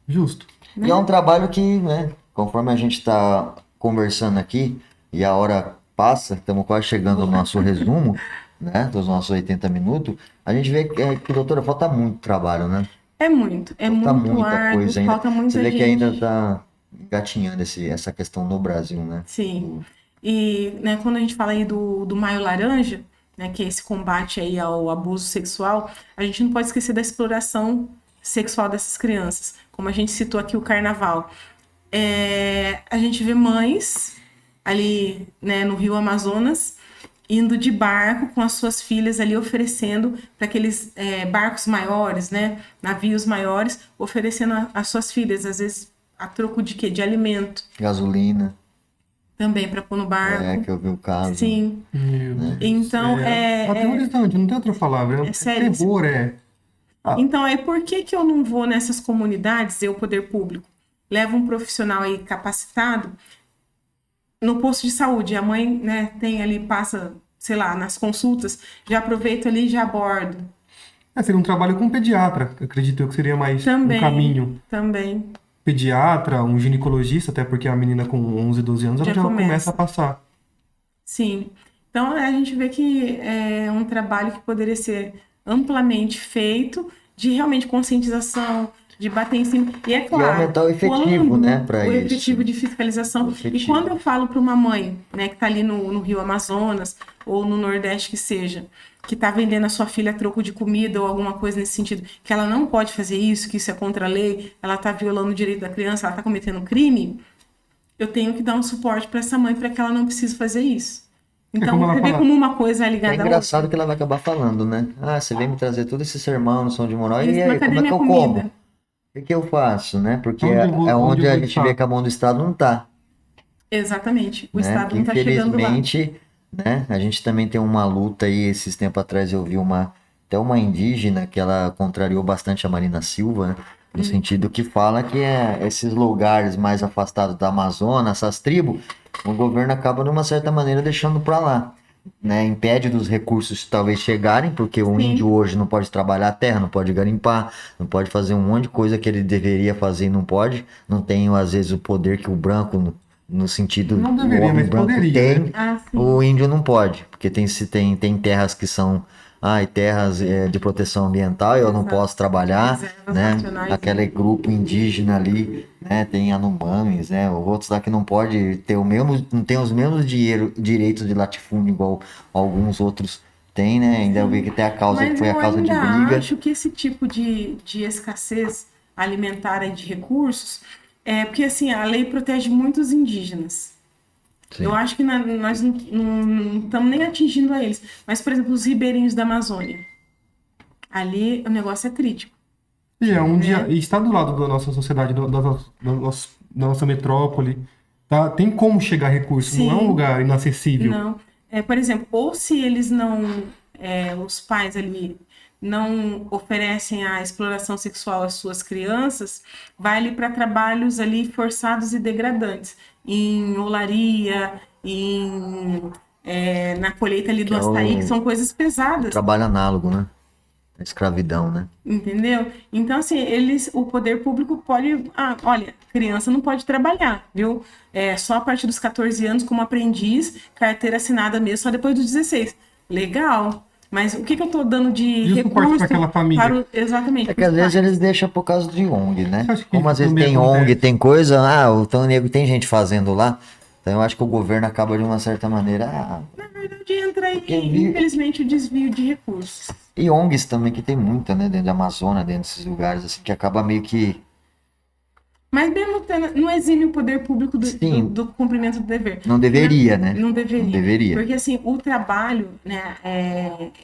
Justo. E é um trabalho que, né, conforme a gente está conversando aqui e a hora passa, estamos quase chegando no nosso resumo, né, dos nossos 80 minutos, a gente vê que, doutora, falta muito trabalho, né? É muito Falta muito muita árduo, coisa ainda. falta muita Você vê gente. que ainda está engatinhando essa questão no Brasil, né? Sim. E, né, quando a gente fala aí do Maio Laranja, né, que é esse combate aí ao abuso sexual, a gente não pode esquecer da exploração sexual dessas crianças. Como a gente citou aqui o carnaval. A gente vê mães ali, né, no Rio Amazonas, indo de barco com as suas filhas ali, oferecendo para aqueles barcos maiores, né, navios maiores, oferecendo as suas filhas, às vezes a troco de quê? De alimento. Gasolina, Também para pôr no barco. que eu vi o caso. Sim. Meu Deus. Então, aterrorizante, não tem outra palavra. É sério. Terror, Então, aí por que eu não vou nessas comunidades, eu, poder público, levo um profissional aí capacitado no posto de saúde, a mãe, né, tem ali, passa, sei lá, nas consultas, já aproveito ali e já abordo. Seria um trabalho com um pediatra, acredito eu que seria mais Também, um caminho. também. Pediatra, um ginecologista, até porque a menina com 11, 12 anos, ela Já já começa. começa a passar. Sim. Então, a gente vê que é um trabalho que poderia ser amplamente feito, de realmente conscientização, de bater em cima. E é claro, aumentar o efetivo, quando né, pra o isso. efetivo de fiscalização. O efetivo. E quando eu falo para uma mãe, né, que está ali no Rio Amazonas, ou no Nordeste que seja, que está vendendo a sua filha a troco de comida ou alguma coisa nesse sentido, que ela não pode fazer isso, que isso é contra a lei, ela está violando o direito da criança, ela está cometendo crime, eu tenho que dar um suporte para essa mãe para que ela não precise fazer isso. Então, como ela você vê fala. como uma coisa é É ligada à outra. engraçado que ela vai acabar falando, né? Ah, você vem me trazer todo esse sermão no som de moral, Isso, e mas aí, cadê como é que minha eu comida? como? O que eu faço, né? Porque Onde eu é vou, onde onde eu a vou gente vê estar? que a mão do Estado não tá, Exatamente. O né? Estado Que não está chegando lá. infelizmente, né? A gente também tem uma luta aí, esses tempos atrás eu vi até uma indígena que ela contrariou bastante a Marina Silva, né? No sentido que fala que esses lugares mais afastados da Amazônia, essas tribos, o governo acaba de uma certa maneira deixando para lá, né? Impede dos recursos talvez chegarem, porque o Sim. índio hoje não pode trabalhar a terra, não pode garimpar, não pode fazer um monte de coisa que ele deveria fazer e não pode, não tem às vezes o poder que o branco, no sentido Não o deveria, homem mas branco poderia, tem, né? Ah, sim. o índio não pode, porque tem terras que são terras de proteção ambiental, eu não Exato. posso trabalhar, Reservas né? nacionais. Aquele grupo indígena ali, né? Tem Yanomamis, né? Outros lá que não pode ter não tem os mesmos direitos de latifúndio igual alguns outros têm, né? Ainda eu vi que até a causa que Mas foi a eu causa de ainda briga. acho que esse tipo de escassez alimentar e de recursos porque assim a lei protege muitos indígenas. Sim. Eu acho que nós não estamos nem atingindo a eles. Mas, por exemplo, os ribeirinhos da Amazônia. Ali o negócio é crítico. E é um Né? dia, e está do lado da nossa sociedade, da nossa metrópole, tá? Tem como chegar a recursos, não é um Sim. lugar inacessível. Não. Por exemplo, ou se eles não, os pais ali não oferecem a exploração sexual às suas crianças, vai ali para trabalhos ali forçados e degradantes, em olaria, na colheita ali do Que é açaí, que o são coisas pesadas. trabalho análogo, né? A escravidão, né? Entendeu? Então, assim, o poder público pode. Olha, criança não pode trabalhar, viu? Só a partir dos 14 anos, como aprendiz, carteira assinada mesmo, só depois dos 16. Legal. Mas o que eu estou dando de E o suporte recurso para aquela família? exatamente. É que às vezes eles deixam por causa de ONG, né? Você acha que Como isso às vezes também tem ONG, acontece? tem coisa, o Tão Negro tem gente fazendo lá. Então eu acho que o governo acaba de uma certa maneira. Na verdade, entra aí, vi- infelizmente, o desvio de recursos. E ONGs também, que tem muita, né? Dentro da Amazônia, dentro desses lugares, assim, que acaba meio que. Mas mesmo não exime o poder público Sim. do cumprimento do dever. Não deveria, né? Não deveria. Não deveria. Porque assim, o trabalho, né,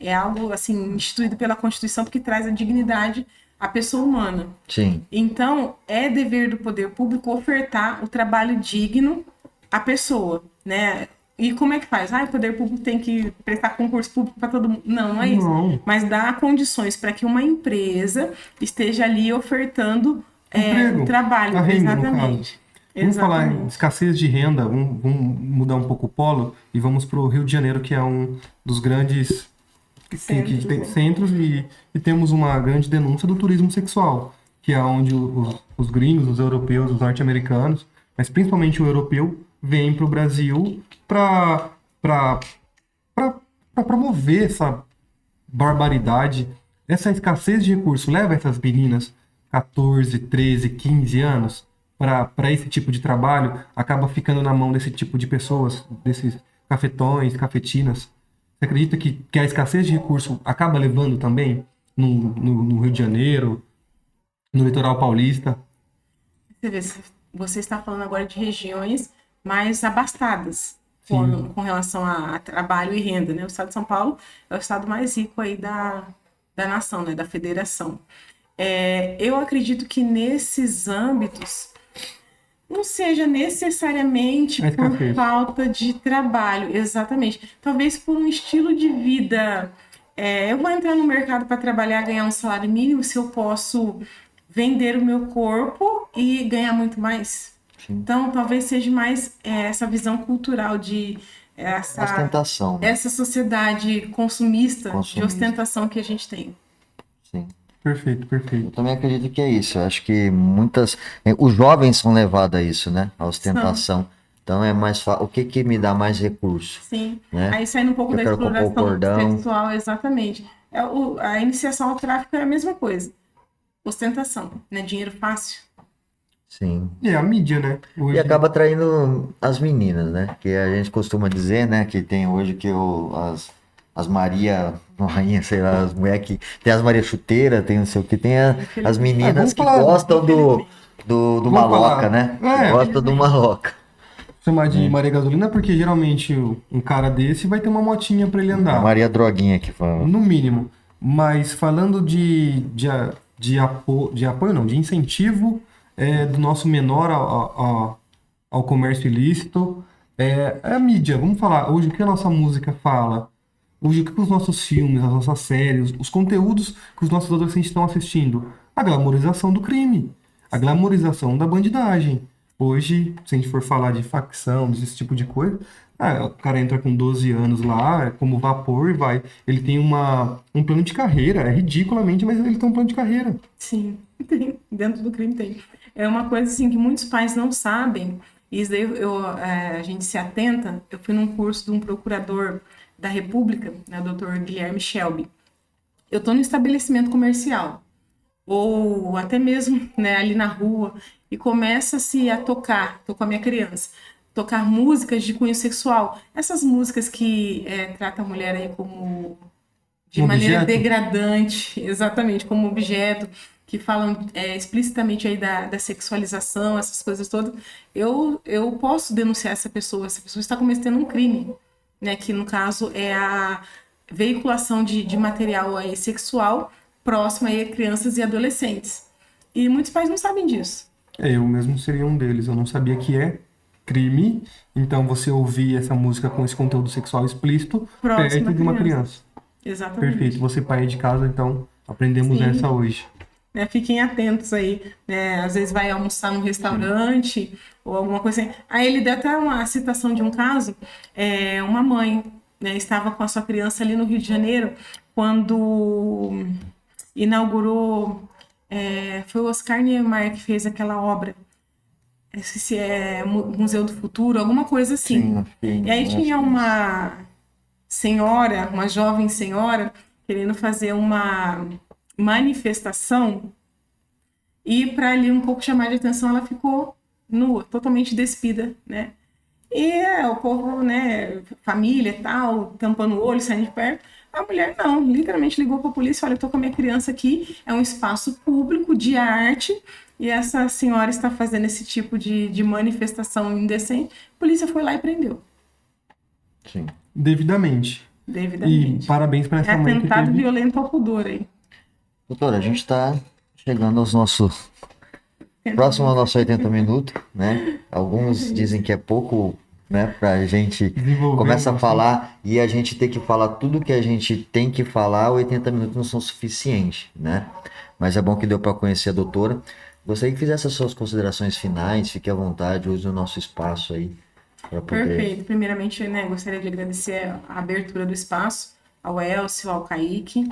é algo assim instituído pela Constituição porque traz a dignidade à pessoa humana. Sim. Então, é dever do poder público ofertar o trabalho digno à pessoa, né? E como é que faz? O poder público tem que prestar concurso público para todo mundo. Não é isso. Não. Mas dá condições para que uma empresa esteja ali ofertando Emprego, trabalho. a renda, no Exatamente. Vamos falar em Exatamente. escassez de renda, vamos mudar um pouco o polo e vamos para o Rio de Janeiro, que é um dos grandes que tem centros e temos uma grande denúncia do turismo sexual, que é onde os gringos, os europeus, os norte-americanos, mas principalmente o europeu, vêm para o Brasil para promover essa barbaridade, essa escassez de recursos. Leva essas meninas 14, 13, 15 anos para esse tipo de trabalho, acaba ficando na mão desse tipo de pessoas, desses cafetões, cafetinas. Você acredita que a escassez de recurso acaba levando também no Rio de Janeiro, no litoral paulista? Você vê, você está falando agora de regiões mais abastadas Sim. com relação a trabalho e renda, né? O estado de São Paulo é o estado mais rico aí da nação, né? Da federação. Eu acredito que nesses âmbitos não seja necessariamente A por escassez. falta de trabalho, exatamente. Talvez por um estilo de vida. Eu vou entrar no mercado para trabalhar, ganhar um salário mínimo, se eu posso vender o meu corpo e ganhar muito mais. Sim. Então, talvez seja mais essa visão cultural de Ostentação, né? essa sociedade consumista de Consumista. ostentação que a gente tem. Sim. Perfeito, Eu perfeito. também acredito que é isso. Eu acho que os jovens são levados a isso, né? A ostentação. Então é mais fácil. O que me dá mais recurso? Sim. Né? Aí saindo um pouco Eu da quero comprar o exploração cordão. sexual, exatamente. A iniciação ao tráfico é a mesma coisa. Ostentação, né? Dinheiro fácil. Sim. E a mídia, né? E Hoje, acaba atraindo as meninas, né? Que a gente costuma dizer, né? Que tem hoje que as Maria Rainha, sei lá, as mulheres que. Tem as Maria Chuteira, tem não sei o que, tem as meninas vamos que falar, gostam do vamos maloca, falar. né? É. Gostam do maloca. Chamar de Maria Gasolina porque geralmente um cara desse vai ter uma motinha pra ele andar. Maria Droguinha que fala. No mínimo. Mas falando de apoio, não, de incentivo do nosso menor ao comércio ilícito, é a mídia. Vamos falar hoje o que a nossa música fala. Hoje o que os nossos filmes, as nossas séries, os conteúdos que os nossos adolescentes estão assistindo. A glamorização do crime. A glamorização da bandidagem. Hoje, se a gente for falar de facção, desse tipo de coisa, o cara entra com 12 anos lá, como vapor e vai. Ele tem um plano de carreira, é ridiculamente, mas ele tem um plano de carreira. Sim, tem. Dentro do crime tem. É uma coisa assim que muitos pais não sabem, e isso daí a gente se atenta. Eu fui num curso de um procurador da República, né, o Dr. Guilherme Shelby. Eu estou no estabelecimento comercial, ou até mesmo, né, ali na rua, e começa-se a tocar, tô com a minha criança, tocar músicas de cunho sexual. Essas músicas que tratam a mulher aí como de maneira degradante, exatamente, como objeto, que falam explicitamente aí da sexualização, essas coisas todas. Eu posso denunciar essa pessoa está cometendo um crime, né, que no caso é a veiculação de material aí sexual próximo aí a crianças e adolescentes. E muitos pais não sabem disso. Eu mesmo seria um deles. Eu não sabia que é crime. Então você ouvir essa música com esse conteúdo sexual explícito perto de uma criança. Exatamente. Perfeito. Você pai de casa, então aprendemos essa hoje. Fiquem atentos aí, né? Às vezes vai almoçar num restaurante ou alguma coisa assim. Aí ele deu até uma citação de um caso, uma mãe, né, estava com a sua criança ali no Rio de Janeiro quando inaugurou, foi o Oscar Niemeyer que fez aquela obra, se é Museu do Futuro, alguma coisa assim. Sim, e aí tinha uma senhora, uma jovem senhora, querendo fazer uma manifestação, e para ali um pouco chamar de atenção, ela ficou nua, totalmente despida, né? E o povo, né, família e tal, tampando o olho, saindo de perto. A mulher não, literalmente ligou para a polícia, olha, eu tô com a minha criança aqui, é um espaço público de arte, e essa senhora está fazendo esse tipo de manifestação indecente. A polícia foi lá e prendeu. Sim. Devidamente. E parabéns para essa mãe que atentado violento ao pudor aí. Doutora, a gente está chegando aos nossos... Próximo aos nossos 80 minutos, né? Alguns dizem que é pouco, né? Pra gente começa a falar e a gente ter que falar tudo que a gente tem que falar, 80 minutos não são suficientes, né? Mas é bom que deu para conhecer a doutora. Gostaria que fizesse as suas considerações finais, fique à vontade, use o nosso espaço aí. Pra poder... Perfeito. Primeiramente, né, gostaria de agradecer a abertura do espaço, ao Elcio, ao Kaique.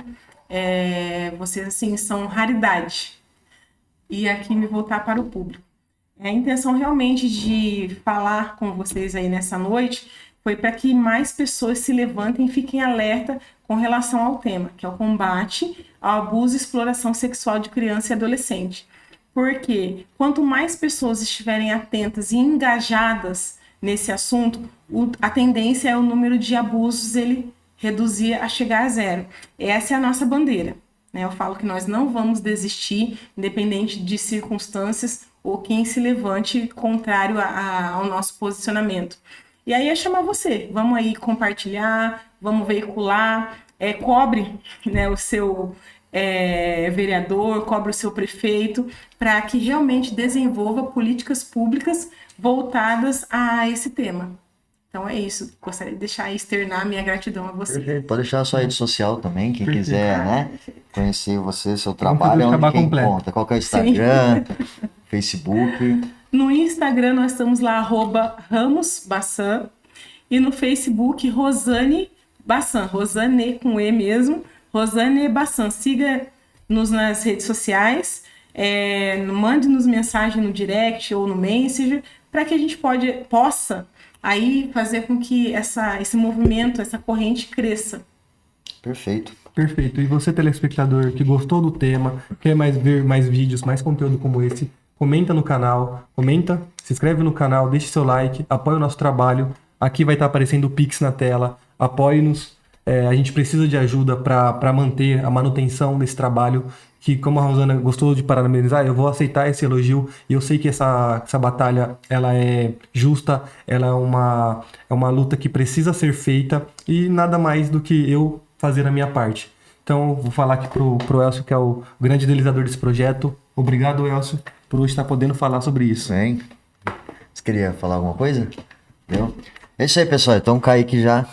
Vocês, assim, são raridade. E aqui me voltar para o público. A intenção realmente de falar com vocês aí nessa noite foi para que mais pessoas se levantem e fiquem alerta com relação ao tema, que é o combate ao abuso e exploração sexual de criança e adolescente. Porque quanto mais pessoas estiverem atentas e engajadas nesse assunto, a tendência é o número de abusos ele reduzir a chegar a zero. Essa é a nossa bandeira. Eu falo que nós não vamos desistir, independente de circunstâncias ou quem se levante contrário ao nosso posicionamento. E aí é chamar você, vamos aí compartilhar, vamos veicular, cobre, né, o seu vereador, cobre o seu prefeito, para que realmente desenvolva políticas públicas voltadas a esse tema. Então é isso, gostaria de externar minha gratidão a você. Perfeito. Pode deixar a sua rede social também, quem quiser, né, conhecer você, seu trabalho, onde quem encontra, qual que é o Instagram, Facebook. No Instagram nós estamos lá, @RamosBassan, e no Facebook Rosane Bassan, Rosane com E mesmo, Rosane Bassan. Siga-nos nas redes sociais, mande-nos mensagem no direct ou no Messenger, para que a gente possa aí fazer com que esse movimento, essa corrente cresça. Perfeito. Perfeito. E você, telespectador, que gostou do tema, quer ver mais vídeos, mais conteúdo como esse, comenta no canal, se inscreve no canal, deixe seu like, apoie o nosso trabalho. Aqui vai estar aparecendo o Pix na tela. Apoie-nos. A gente precisa de ajuda para manter a manutenção desse trabalho, que como a Rosana gostou de parabenizar, eu vou aceitar esse elogio, e eu sei que essa batalha, ela é justa, ela é uma luta que precisa ser feita, e nada mais do que eu fazer a minha parte. Então, vou falar aqui pro Elcio, que é o grande idealizador desse projeto. Obrigado, Elcio, por hoje estar podendo falar sobre isso. Bem, você queria falar alguma coisa? Deu? É isso aí, pessoal. Então, o Kaique já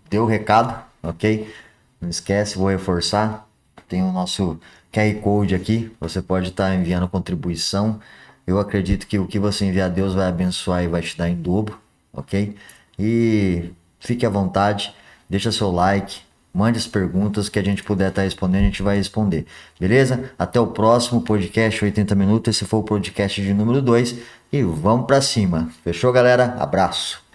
deu o recado, ok? Não esquece, vou reforçar. Tem o nosso QR Code aqui. Você pode estar enviando contribuição. Eu acredito que o que você enviar, Deus vai abençoar e vai te dar em dobro, ok? E fique à vontade, deixa seu like, mande as perguntas que a gente puder estar respondendo, a gente vai responder. Beleza? Até o próximo podcast 80 minutos. Esse foi o podcast de número 2 e vamos pra cima. Fechou, galera? Abraço.